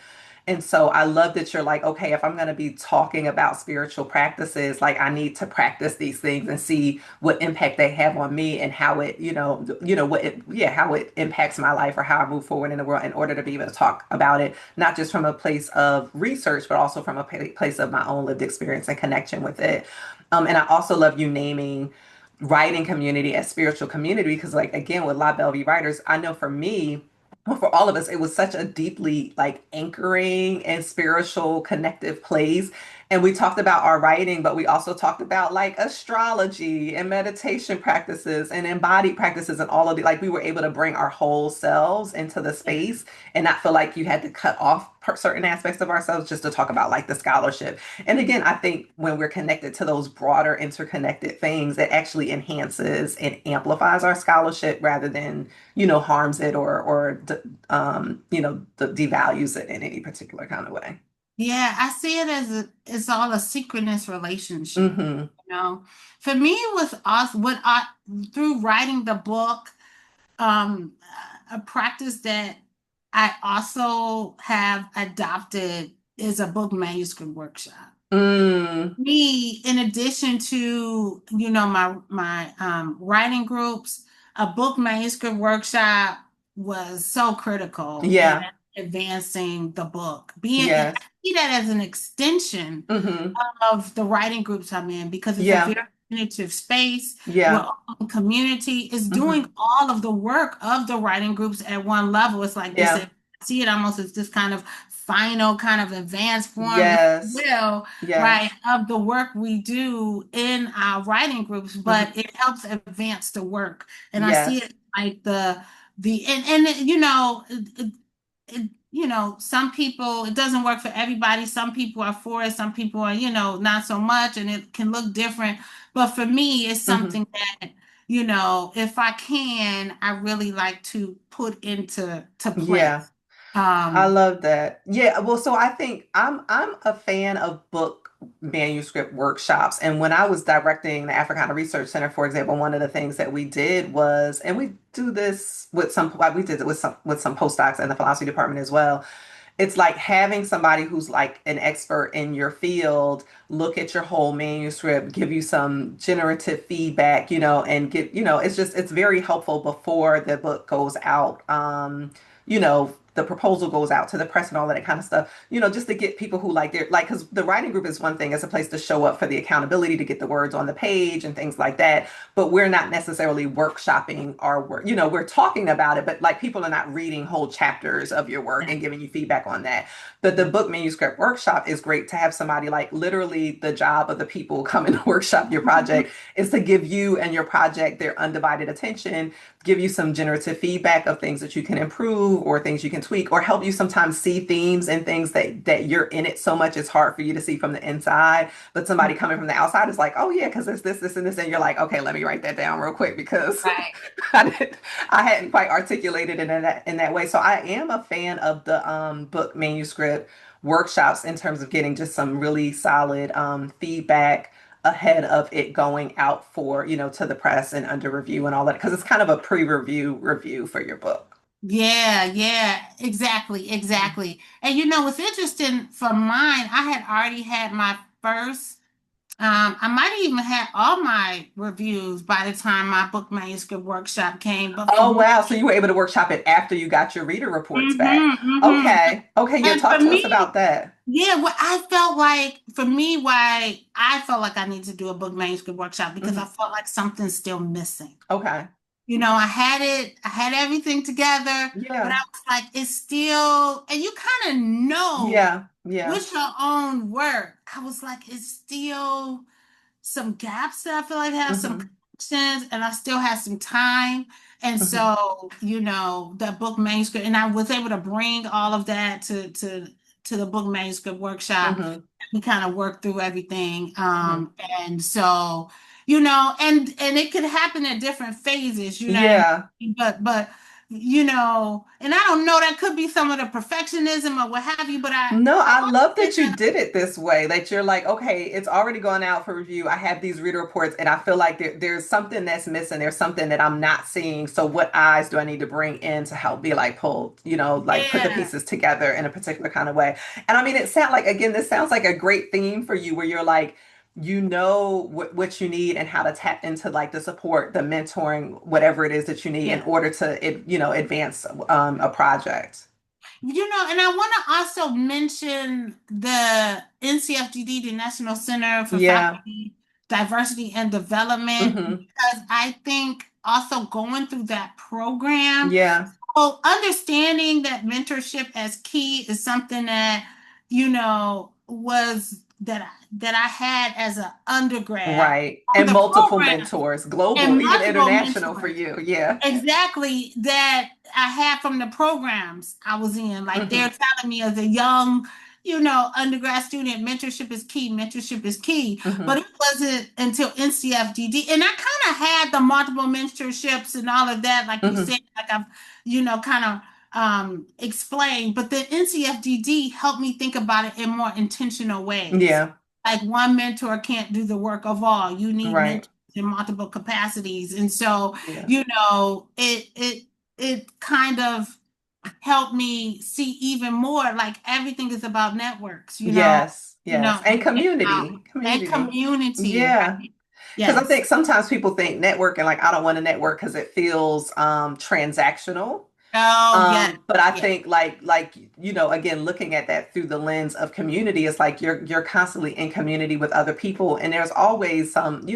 And so I love that you're like, okay, if I'm going to be talking about spiritual practices, like I need to practice these things and see what impact they have on me and how it, what it, yeah, how it impacts my life or how I move forward in the world in order to be able to talk about it, not just from a place of research, but also from a place of my own lived experience and connection with it. And I also love you naming writing community as spiritual community because, like, again, with La Belle Vie Writers, I know for me, well, for all of us, it was such a deeply like anchoring and spiritual connective place. And we talked about our writing, but we also talked about like astrology and meditation practices and embodied practices and all of the like we were able to bring our whole selves into the space and not feel like you had to cut off certain aspects of ourselves just to talk about like the scholarship. And again, I think when we're connected to those broader interconnected things, it actually enhances and amplifies our scholarship rather than harms it or devalues it in any particular kind of way. Yeah, I see it as it's all a synchronous relationship. Hmm. You know, for me, with us, what I through writing the book, um, a practice that I also have adopted is a book manuscript workshop. Mm. Me, in addition to, you know, my writing groups, a book manuscript workshop was so critical in Yeah. advancing the book. Being I Yes. see that as an extension Hmm. of the writing groups I'm in because it's a Yeah. very communicative space where Yeah. the community is doing Hmm. all of the work of the writing groups at one level. It's like this, Yeah. I see it almost as this kind of final, kind of advanced form, if you Yes. will, right, Yes. of the work we do in our writing groups, Hmm. but it helps advance the work. And I see Yes. it like and you know, you know, some people, it doesn't work for everybody. Some people are for it, some people are, you know, not so much, and it can look different. But for me, it's Hmm. something that, you know, if I can, I really like to put into to Yeah. place. I Um, love that. Yeah, well, so I think I'm a fan of book manuscript workshops. And when I was directing the Africana Research Center, for example, one of the things that we did was, and we do this with some, like, we did it with some postdocs in the philosophy department as well. It's like having somebody who's like an expert in your field look at your whole manuscript, give you some generative feedback, and it's very helpful before the book goes out. The proposal goes out to the press and all of that kind of stuff, just to get people who like they're like, because the writing group is one thing, it's a place to show up for the accountability to get the words on the page and things like that. But we're not necessarily workshopping our work. We're talking about it, but like people are not reading whole chapters of your work and giving you feedback on that. But the book manuscript workshop is great to have somebody like literally the job of the people coming to workshop your project is to give you and your project their undivided attention, give you some generative feedback of things that you can improve or things you can tweak, or help you sometimes see themes and things that you're in it so much it's hard for you to see from the inside. But somebody coming from the outside is like, oh yeah, because there's this, and this, and you're like, okay, let me write that down real quick because right. I hadn't quite articulated it in that way. So I am a fan of the book manuscript workshops in terms of getting just some really solid feedback ahead of it going out for, to the press and under review and all that, because it's kind of a pre-review review for your book. Yeah, yeah, exactly, exactly. And you know, what's interesting for mine, I had already had my first I might have even had all my reviews by the time my book manuscript workshop came. But for Oh, me, wow. So you were able to workshop it after you got your reader reports back. hmm. Okay. Okay. Yeah. And for Talk to us me, about that. yeah, what I felt like for me, why I felt like I need to do a book manuscript workshop because I Mhm. felt like something's still missing. Okay. I had everything together, but I Yeah. was like, it's still, and you kind of know Yeah. Yeah. with your own work. I was like, it's still some gaps that I feel like have some Hmm. connections, and I still have some time. And Hmm. so, that book manuscript, and I was able to bring all of that to the book manuscript workshop. Hmm. We kind of worked through everything. Hmm. And so, and it could happen at different phases, you know what I Yeah. mean? And I don't know, that could be some of the perfectionism or what have you, but No, I I love also that you did it this way. That you're like, okay, it's already gone out for review. I have these reader reports, and I feel like there's something that's missing. There's something that I'm not seeing. So, what eyes do I need to bring in to help me like pull, like put the yeah. pieces together in a particular kind of way? And I mean, it sounds like, again, this sounds like a great theme for you, where you're like, you know what you need and how to tap into like the support, the mentoring, whatever it is that you need in Yeah. order to, advance a project. And I want to also mention the NCFDD, the National Center for Yeah. Faculty Diversity and Development, Hmm. because I think also going through that program, Yeah. so understanding that mentorship as key is something that, was that I had as an undergrad Right. on And the multiple program mentors, global, and even multiple international for mentors. you. Yeah. Exactly, that I had from the programs I was in. Like they're Hmm. telling me as a young, undergrad student, mentorship is key, mentorship is key. But Hmm. it wasn't until NCFDD, and I kind of had the multiple mentorships and all of that, like you Hmm. said, like I've, kind of explained. But the NCFDD helped me think about it in more intentional ways. Yeah. Like one mentor can't do the work of all. You need Right. mentors in multiple capacities. And so, Yeah. it kind of helped me see even more like everything is about networks, Yes. Yes. And and how community. and Community. community, Yeah. right? Because I Yes. think sometimes people think networking, like, I don't want to network because it feels transactional. Oh, yes. But I Yes. think again, looking at that through the lens of community, it's like you're constantly in community with other people, and there's always some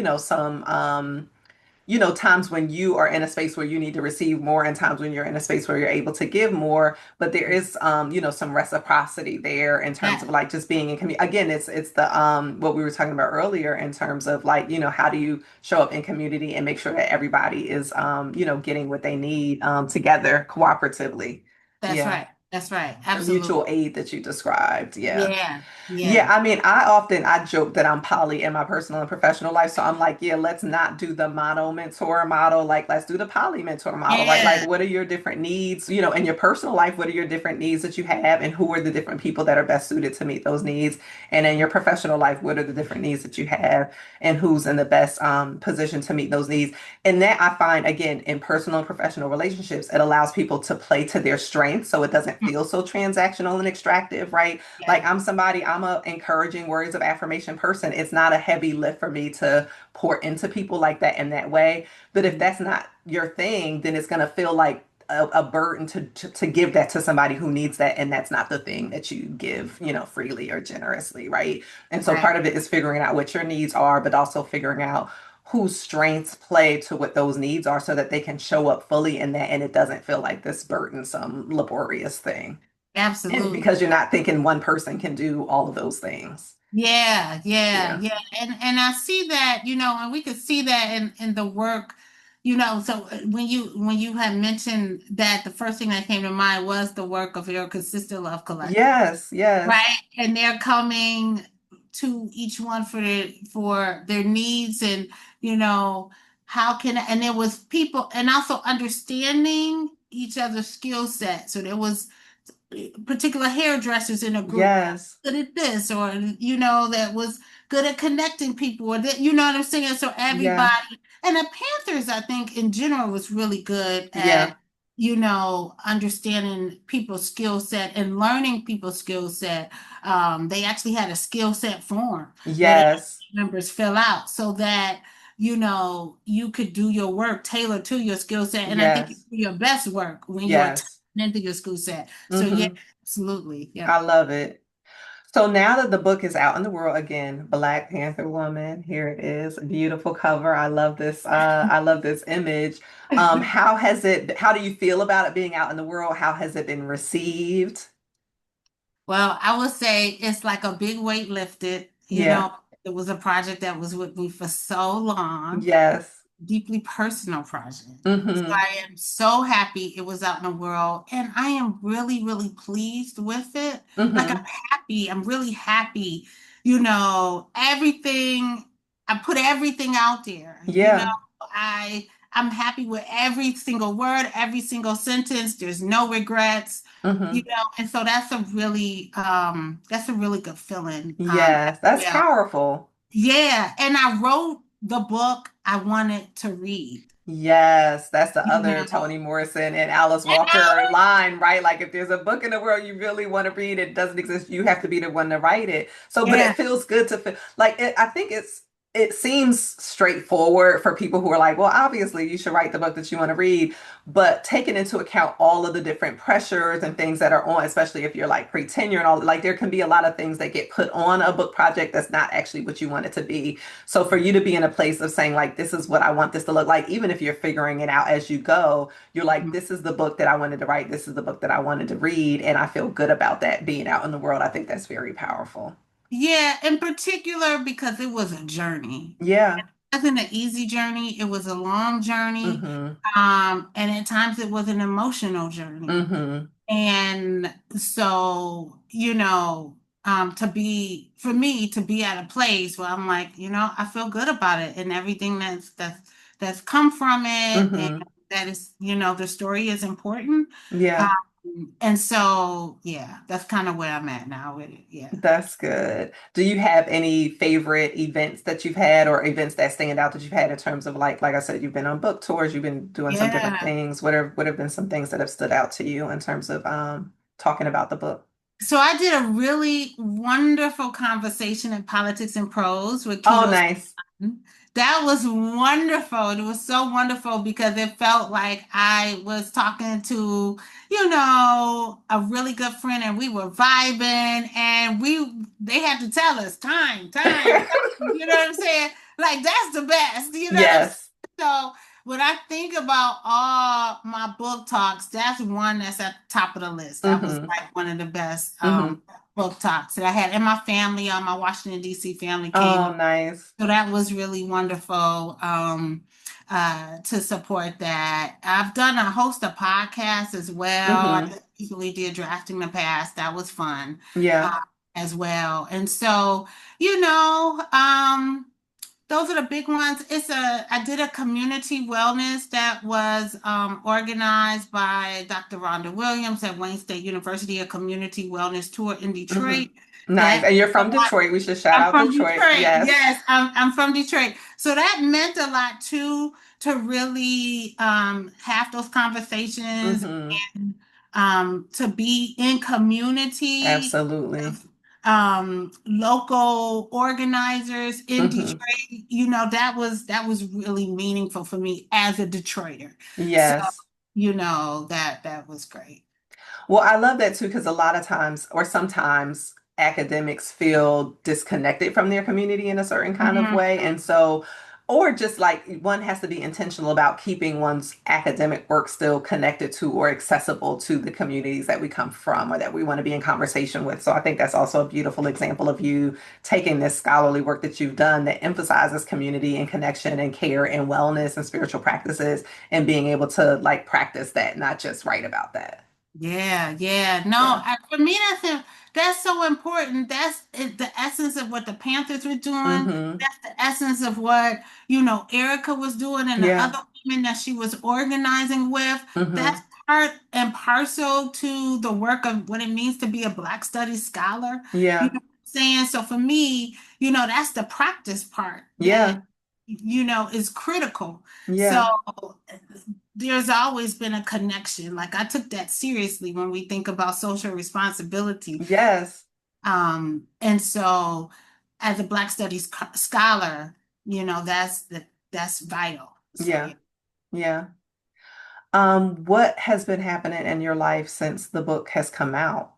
times when you are in a space where you need to receive more, and times when you're in a space where you're able to give more. But there is, some reciprocity there in terms of Yes. like just being in community. Again, it's the what we were talking about earlier in terms of like, how do you show up in community and make sure that everybody is, getting what they need together cooperatively. That's Yeah. right. That's right. The mutual Absolutely. aid that you described. Yeah. Yeah. Yeah, Yeah. I mean, I joke that I'm poly in my personal and professional life. So I'm like, yeah, let's not do the mono mentor model. Like, let's do the poly mentor model, right? Like, Yeah. what are your different needs? In your personal life, what are your different needs that you have, and who are the different people that are best suited to meet those needs? And in your professional life, what are the different needs that you have, and who's in the best position to meet those needs? And that I find, again, in personal and professional relationships, it allows people to play to their strengths, so it doesn't feel so transactional and extractive, right? Like, Yeah. I'm a encouraging words of affirmation person. It's not a heavy lift for me to pour into people like that in that way. But if that's not your thing, then it's going to feel like a burden to give that to somebody who needs that. And that's not the thing that you give, freely or generously, right? And so Right. part of it is figuring out what your needs are, but also figuring out whose strengths play to what those needs are so that they can show up fully in that and it doesn't feel like this burdensome, laborious thing. And Absolutely. because you're not thinking one person can do all of those things. Yeah, yeah, Yeah. yeah. And I see that, and we could see that in the work, so when you had mentioned that, the first thing that came to mind was the work of Ericka Sister Love Collective, Yes, yes. right? And they're coming to each one for their needs, and how can, and there was people, and also understanding each other's skill set. So there was particular hairdressers in a group that Yes. was good at this, or that was good at connecting people, or that, what I'm saying. So Yeah. everybody, and the Panthers, I think in general, was really good Yeah. understanding people's skill set and learning people's skill set. They actually had a skill set form that Yes. members fill out so that, you could do your work tailored to your skill set. And I think you Yes. do your best work when you are Yes. tapping into your skill set. So yeah, Hmm. absolutely. Yeah. I love it. So now that the book is out in the world again, Black Panther Woman, here it is, beautiful cover. I love this. I love this image. How do you feel about it being out in the world? How has it been received? Well, I would say it's like a big weight lifted. Yeah. It was a project that was with me for so long, Yes. deeply personal project. So Hmm. I am so happy it was out in the world, and I am really, really pleased with it. Like I'm Hmm. happy, I'm really happy. Everything, I put everything out there. Yeah. I'm happy with every single word, every single sentence. There's no regrets. Hmm. And so that's a really good feeling. Yes. That's Yeah. powerful. Yeah, and I wrote the book I wanted to read. Yes, that's the You other know, Toni Morrison and Alice and Walker line, right? Like if there's a book in the world you really want to read, it doesn't exist. You have to be the one to write it. So, but it yeah, feels good to feel like it. I think it seems straightforward for people who are like, well, obviously you should write the book that you want to read, but taking into account all of the different pressures and things that are on, especially if you're like pre-tenure and all, like there can be a lot of things that get put on a book project that's not actually what you want it to be. So for you to be in a place of saying like, this is what I want this to look like, even if you're figuring it out as you go, you're like, this is the book that I wanted to write. This is the book that I wanted to read. And I feel good about that being out in the world. I think that's very powerful. yeah, in particular because it was a journey. Yeah. It wasn't an easy journey. It was a long journey. Mm-hmm. And at times it was an emotional journey. Mm-hmm. And so, for me to be at a place where I'm like, I feel good about it and everything that's come from it, and Mm-hmm. that is, the story is important. Yeah. And so, yeah, that's kind of where I'm at now with it. Yeah. That's good. Do you have any favorite events that you've had or events that stand out that you've had in terms of like I said, you've been on book tours, you've been doing some different Yeah. things. What have been some things that have stood out to you in terms of talking about the book? So I did a really wonderful conversation in Politics and Prose with Oh, Keto. nice. That was wonderful. It was so wonderful because it felt like I was talking to, a really good friend, and we were vibing, and they had to tell us time, you know what I'm saying? Like that's the best, you know what I'm saying? Yes. So when I think about all my book talks, that's one that's at the top of the list. That was Mm-hmm. like one of the best Mm-hmm. book talks that I had. And my family, my Washington, D.C. family came. Oh, nice. So that was really wonderful to support that. I've done a host of podcasts as well. I Mm-hmm. just recently did Drafting the Past. That was fun Yeah. uh, as well. And so, those are the big ones. I did a community wellness that was organized by Dr. Rhonda Williams at Wayne State University, a community wellness tour in Mm-hmm. Detroit. Nice. That And you're a from lot. Detroit. We should shout I'm out from Detroit. Detroit. Yes. Yes, I'm from Detroit. So that meant a lot too, to really have those conversations Mm-hmm. and to be in community Absolutely. with local organizers in Mm-hmm. Detroit. That was really meaningful for me as a Detroiter. So, Yes. that was great. Well, I love that too, because a lot of times, or sometimes, academics feel disconnected from their community in a certain kind of Mhm. way. And so, or just like one has to be intentional about keeping one's academic work still connected to or accessible to the communities that we come from or that we want to be in conversation with. So I think that's also a beautiful example of you taking this scholarly work that you've done that emphasizes community and connection and care and wellness and spiritual practices and being able to like practice that, not just write about that. Yeah, yeah. No, Yeah. for me, that's so important. The essence of what the Panthers were doing. Mm-hmm. That's the essence of what, Ericka was doing and the Yeah. other women that she was organizing with. Mm-hmm. That's part and parcel to the work of what it means to be a Black Studies scholar. You Yeah. know what I'm saying? So for me, that's the practice part that, Yeah. is critical. So Yeah. there's always been a connection. Like I took that seriously when we think about social responsibility. Yes. And so as a Black Studies scholar, that's vital. So Yeah. yeah. Yeah. What has been happening in your life since the book has come out?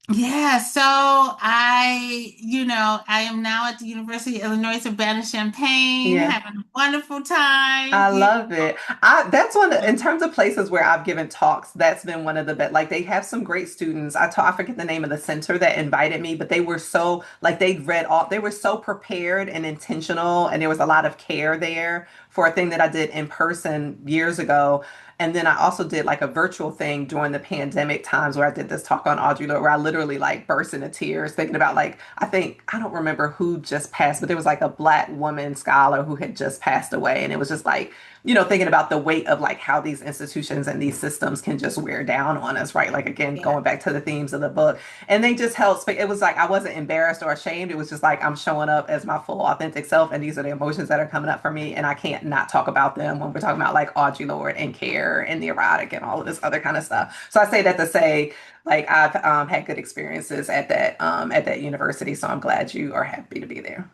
Yeah, so I am now at the University of Illinois Urbana-Champaign, Yeah. having a wonderful time. I love it. That's one in terms of places where I've given talks, that's been one of the best. Like they have some great students. I forget the name of the center that invited me, but they were so like they were so prepared and intentional, and there was a lot of care there for a thing that I did in person years ago. And then I also did like a virtual thing during the pandemic times where I did this talk on Audre Lorde, where I literally like burst into tears thinking about like I don't remember who just passed, but there was like a Black woman scholar who had just passed away, and it was just like thinking about the weight of like how these institutions and these systems can just wear down on us, right? Like again, Yeah. going back to the themes of the book, and they just held space. It was like I wasn't embarrassed or ashamed. It was just like I'm showing up as my full authentic self, and these are the emotions that are coming up for me, and I can't not talk about them when we're talking about like Audre Lorde and care and the erotic and all of this other kind of stuff. So I say that to say like I've had good experiences at that university, so I'm glad you are happy to be there.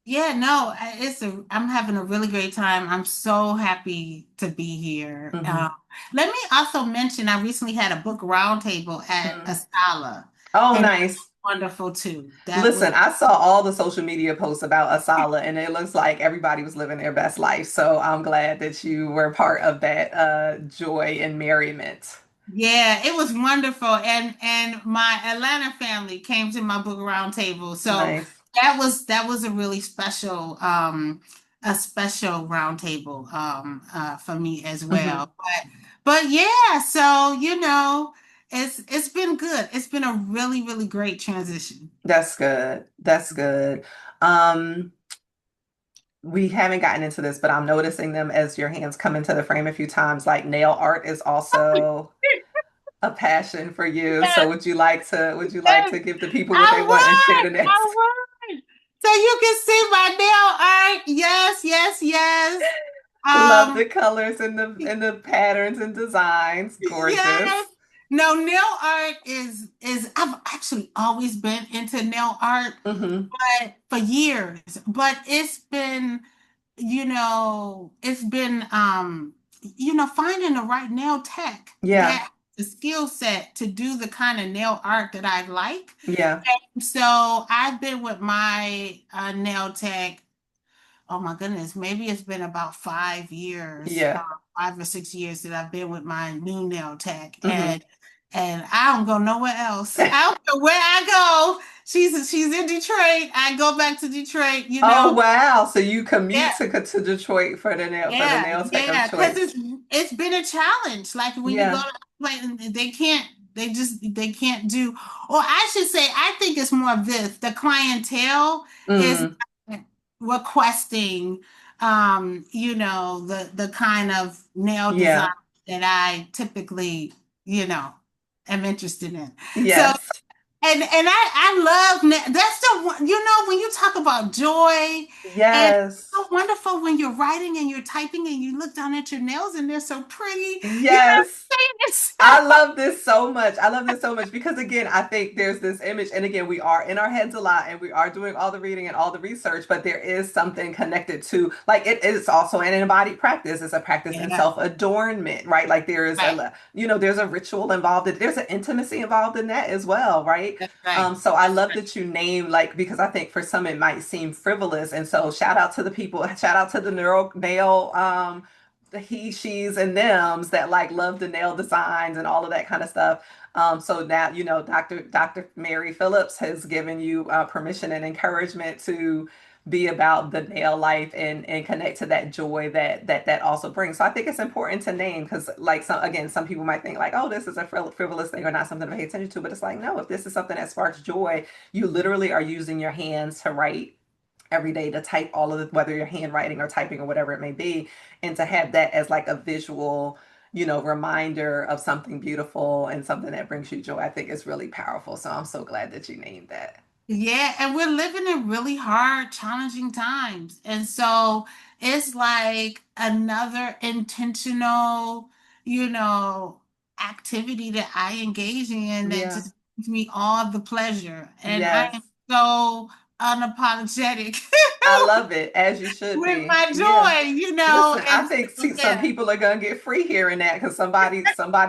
Yeah, no, I'm having a really great time. I'm so happy to be here. Hmm. Let me also mention I recently had a book roundtable at Hmm. Asala, Oh, and that nice. was wonderful too. That was Listen, I saw all the social media posts about Asala, and it looks like everybody was living their best life. So I'm glad that you were part of that joy and merriment. Yeah, it was wonderful. And my Atlanta family came to my book roundtable. So Nice. that was a special roundtable for me as Hmm. well. But yeah, so it's been good. It's been a really, really great transition. That's good. That's good. Um, we haven't gotten into this, but I'm noticing them as your hands come into the frame a few times. Like nail art is also a passion for you. So Yes, would you like yes, to give the people what they I want and share the would. next? I would. So you can see my nail art. Yes, yes, yes. Love the Um, colors and the patterns and designs. yes. Gorgeous. No, nail art is I've actually always been into nail art, Hmm. but for years. But it's been finding the right nail tech Yeah. that the skill set to do the kind of nail art that I like. Yeah. So I've been with my nail tech. Oh my goodness, maybe it's been about 5 years, Yeah. 5 or 6 years that I've been with my new nail tech, Hmm. and I don't go nowhere else. I don't know where I go. She's in Detroit. I go back to Detroit. Oh wow. So you Yeah, commute to Detroit for the yeah, nail tech of yeah. Because choice. it's been a challenge. Like when you go Yeah. to like they can't do, or I should say, I think it's more of this. The clientele is Mm. requesting the kind of nail design Yeah. that I typically, am interested in. So Yes. I love that's the one, when you talk about joy, and it's Yes. so wonderful when you're writing and you're typing and you look down at your nails and they're so pretty. You know what Yes. I'm saying? I So love this so much. I love this so much because again, I think there's this image, and again, we are in our heads a lot and we are doing all the reading and all the research, but there is something connected to like it is also an embodied practice. It's a practice in yeah, self-adornment, right? Like there is right. there's a ritual involved there's an intimacy involved in that as well, right? That's right. So I That's love right. that you name like because I think for some it might seem frivolous. And so shout out to the people, shout out to the neural nail the he, she's, and thems that like love the nail designs and all of that kind of stuff. So now Dr. Mary Phillips has given you permission and encouragement to be about the nail life and connect to that joy that also brings. So I think it's important to name because like some people might think like, oh, this is a frivolous thing or not something to pay attention to, but it's like no, if this is something that sparks joy, you literally are using your hands to write every day, to type all of the, whether you're handwriting or typing or whatever it may be, and to have that as like a visual, reminder of something beautiful and something that brings you joy, I think is really powerful. So I'm so glad that you named that. Yeah, and we're living in really hard, challenging times. And so it's like another intentional, you know, activity that I engage in that Yeah. just gives me all the pleasure. And I Yes. am so unapologetic I love it, as you should with be. my Yeah. joy, Listen, I and think so, some yeah, people are gonna get free hearing that because somebody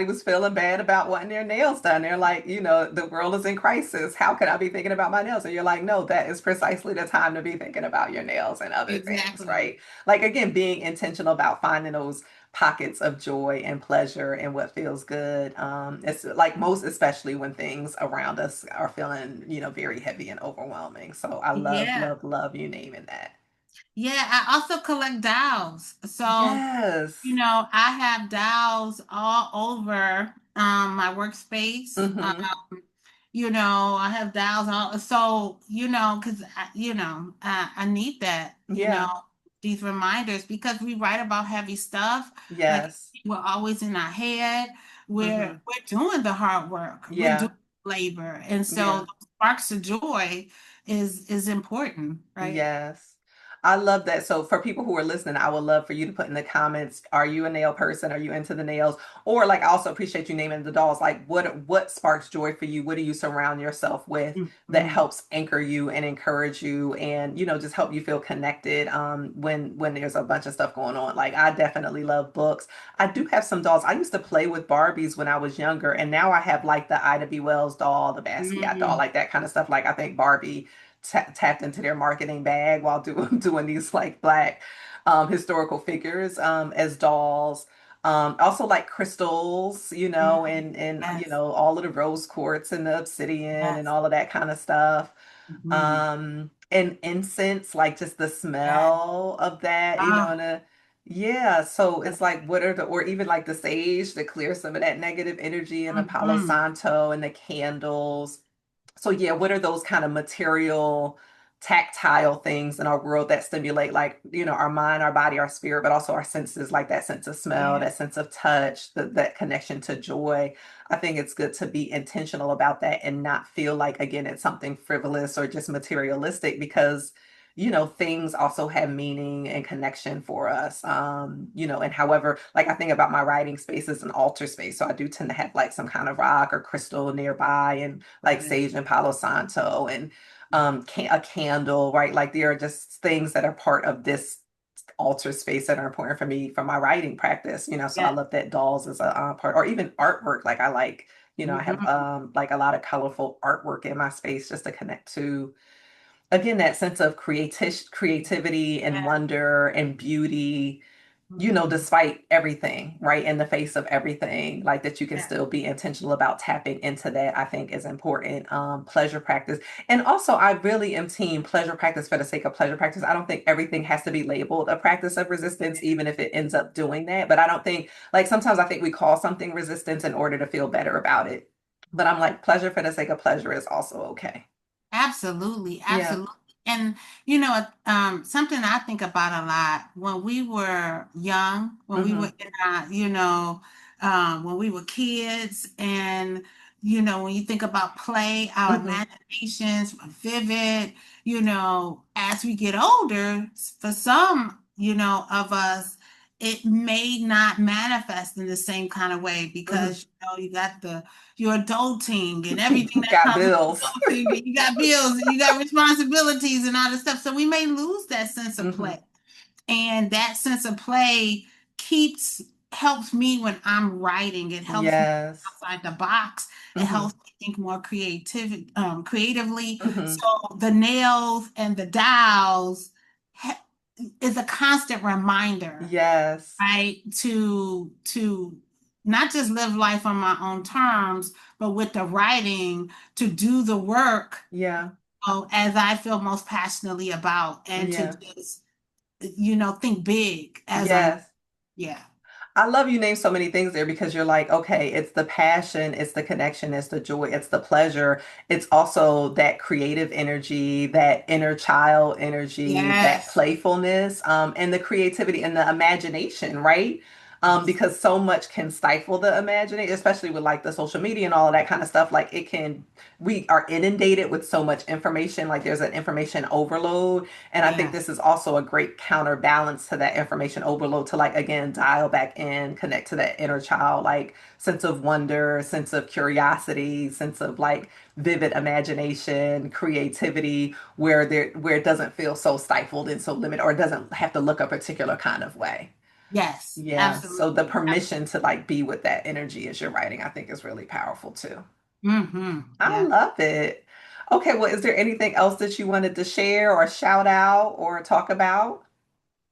was feeling bad about wanting their nails done. They're like, the world is in crisis. How could I be thinking about my nails? And you're like, no, that is precisely the time to be thinking about your nails and other things, exactly. right? Like again, being intentional about finding those pockets of joy and pleasure and what feels good. It's like most, especially when things around us are feeling, very heavy and overwhelming. So I love, Yeah. love, love you naming that. Yeah, I also collect dowels. So, Yes. I have dowels all over my workspace. Mm-hmm. I have dowels all so, because I need that, Yeah. these reminders because we write about heavy stuff. Like Yes. we're always in our head. Mm-hmm. We're doing the hard work. We're doing Yeah. labor. And so Yeah. those sparks of joy is important, right? Yes. I love that. So for people who are listening, I would love for you to put in the comments, are you a nail person? Are you into the nails? Or like I also appreciate you naming the dolls. Like what sparks joy for you? What do you surround yourself with that Mhm. helps anchor you and encourage you and just help you feel connected when there's a bunch of stuff going on. Like I definitely love books. I do have some dolls. I used to play with Barbies when I was younger, and now I have like the Ida B. Wells doll, the Basquiat doll, Mhm. like that kind of stuff. Like I think Barbie tapped into their marketing bag while doing these like black historical figures as dolls. Also like crystals, Mhm. and Yes, all of the rose quartz and the obsidian and yes. all of that kind of stuff. Mhm. And incense, like just the Yes. smell of that, Ah, and yeah. So yes. it's like or even like the sage to clear some of that negative energy and the Palo Mhm. Santo and the candles. So yeah, what are those kind of material, tactile things in our world that stimulate like, our mind, our body, our spirit, but also our senses, like that sense of smell, Yeah. that sense of touch, that connection to joy. I think it's good to be intentional about that and not feel like, again, it's something frivolous or just materialistic because things also have meaning and connection for us. And however, like I think about my writing space as an altar space. So I do tend to have like some kind of rock or crystal nearby and like Right. sage and Palo Santo and a candle, right? Like there are just things that are part of this altar space that are important for me for my writing practice. So I Yeah. love that dolls is a part, or even artwork. Like I like, I have Mhm. like a lot of colorful artwork in my space just to connect to again that sense of creativity and Yeah. wonder and beauty, Mhm. despite everything, right? In the face of everything, like that you can Yeah. still be intentional about tapping into that, I think is important. Pleasure practice. And also, I really am team pleasure practice for the sake of pleasure practice. I don't think everything has to be labeled a practice of resistance, even if it ends up doing that. But I don't think, like, sometimes I think we call something resistance in order to feel better about it. But I'm like, pleasure for the sake of pleasure is also okay. Absolutely, Yeah. absolutely. And something I think about a lot when we were young, when we were Hmm. in our, when we were kids, and when you think about play, our Hmm. imaginations are vivid. As we get older, for some, of us, it may not manifest in the same kind of way Hmm. because you got your adulting and everything that Got comes with bills. adulting. And you got bills and you got responsibilities and all this stuff. So we may lose that sense of Hmm. play. And that sense of play keeps helps me when I'm writing. It helps me Yes. outside the box. It Hmm. helps me think more creatively. Hmm. So the nails and the dials is a constant reminder, Yes. right? To not just live life on my own terms, but with the writing to do the work Yeah. as I feel most passionately about, and to Yeah. just think big as I'm. Yes. Yeah. I love you name so many things there because you're like, okay, it's the passion, it's the connection, it's the joy, it's the pleasure. It's also that creative energy, that inner child energy, that Yes. playfulness, and the creativity and the imagination, right? Yes. because so much can stifle the imagining, especially with like the social media and all of that kind of stuff. Like it can, we are inundated with so much information, like there's an information overload. And I think Yeah. this is also a great counterbalance to that information overload to like, again, dial back in, connect to that inner child, like sense of wonder, sense of curiosity, sense of like vivid imagination, creativity, where it doesn't feel so stifled and so limited, or it doesn't have to look a particular kind of way. Yes. Yeah, so the Absolutely. permission to like be with that energy as you're writing, I think is really powerful too. Mm-hmm. I Yeah. love it. Okay, well, is there anything else that you wanted to share or shout out or talk about?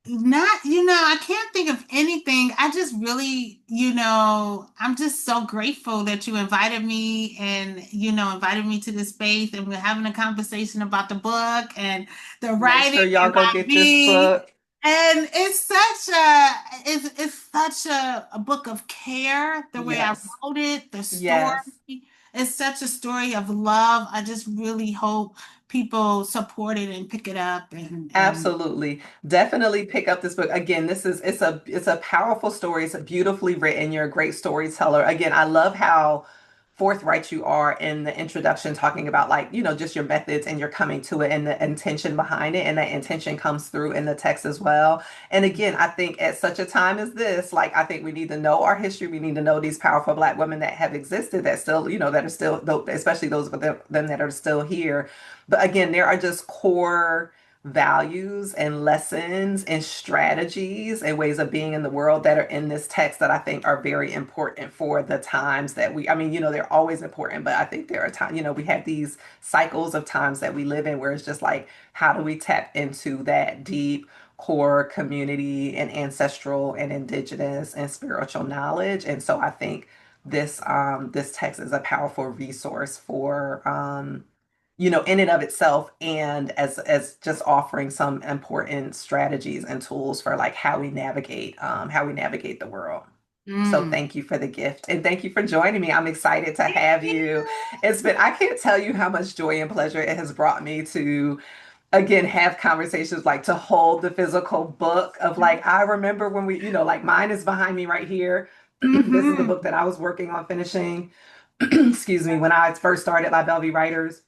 Not, I can't think of anything. I just really, I'm just so grateful that you invited me and, invited me to this space and we're having a conversation about the book and the Make writing sure y'all and go by get this me. book. And it's such a book of care, the way I Yes, wrote it, the story. yes. It's such a story of love. I just really hope people support it and pick it up and Absolutely. Definitely pick up this book. Again, it's a powerful story. It's beautifully written. You're a great storyteller. Again, I love how forthright you are in the introduction, talking about like, just your methods and you're coming to it and the intention behind it. And that intention comes through in the text as well. And again, I think at such a time as this, like I think we need to know our history. We need to know these powerful Black women that have existed that still, that are still, especially those of them that are still here. But again, there are just core values and lessons and strategies and ways of being in the world that are in this text that I think are very important for the times that I mean, they're always important, but I think there are times, we have these cycles of times that we live in where it's just like, how do we tap into that deep core community and ancestral and indigenous and spiritual knowledge? And so I think this text is a powerful resource for in and of itself, and as just offering some important strategies and tools for like how we navigate the world. So mm. thank you for the gift and thank you for joining me. I'm excited to have you. I can't tell you how much joy and pleasure it has brought me to again have conversations, like to hold the physical book of like, I remember when we, like mine is behind me right here. This is the Mm-hmm. book that I was working on finishing, excuse me, when I first started Belle Vie Writers.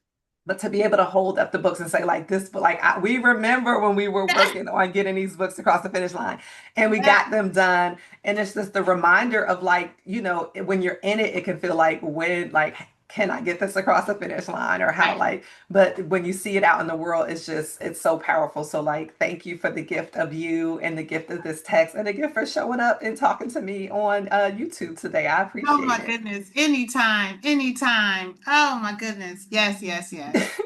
But to be able to hold up the books and say like this, like we remember when we were working on getting these books across the finish line, and we Yeah. got them done. And it's just the reminder of like, when you're in it, it can feel like, when, like, can I get this across the finish line, or how, Right. like, but when you see it out in the world, it's so powerful. So like, thank you for the gift of you and the gift of this text and the gift for showing up and talking to me on YouTube today. I Oh appreciate my it. goodness. Anytime, anytime. Oh my goodness. Yes, yes, yes.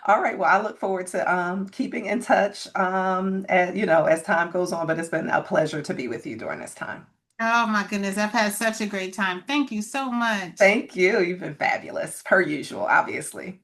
All right. Well, I look forward to keeping in touch as time goes on, but it's been a pleasure to be with you during this time. Oh my goodness. I've had such a great time. Thank you so much. Thank you. You've been fabulous, per usual, obviously.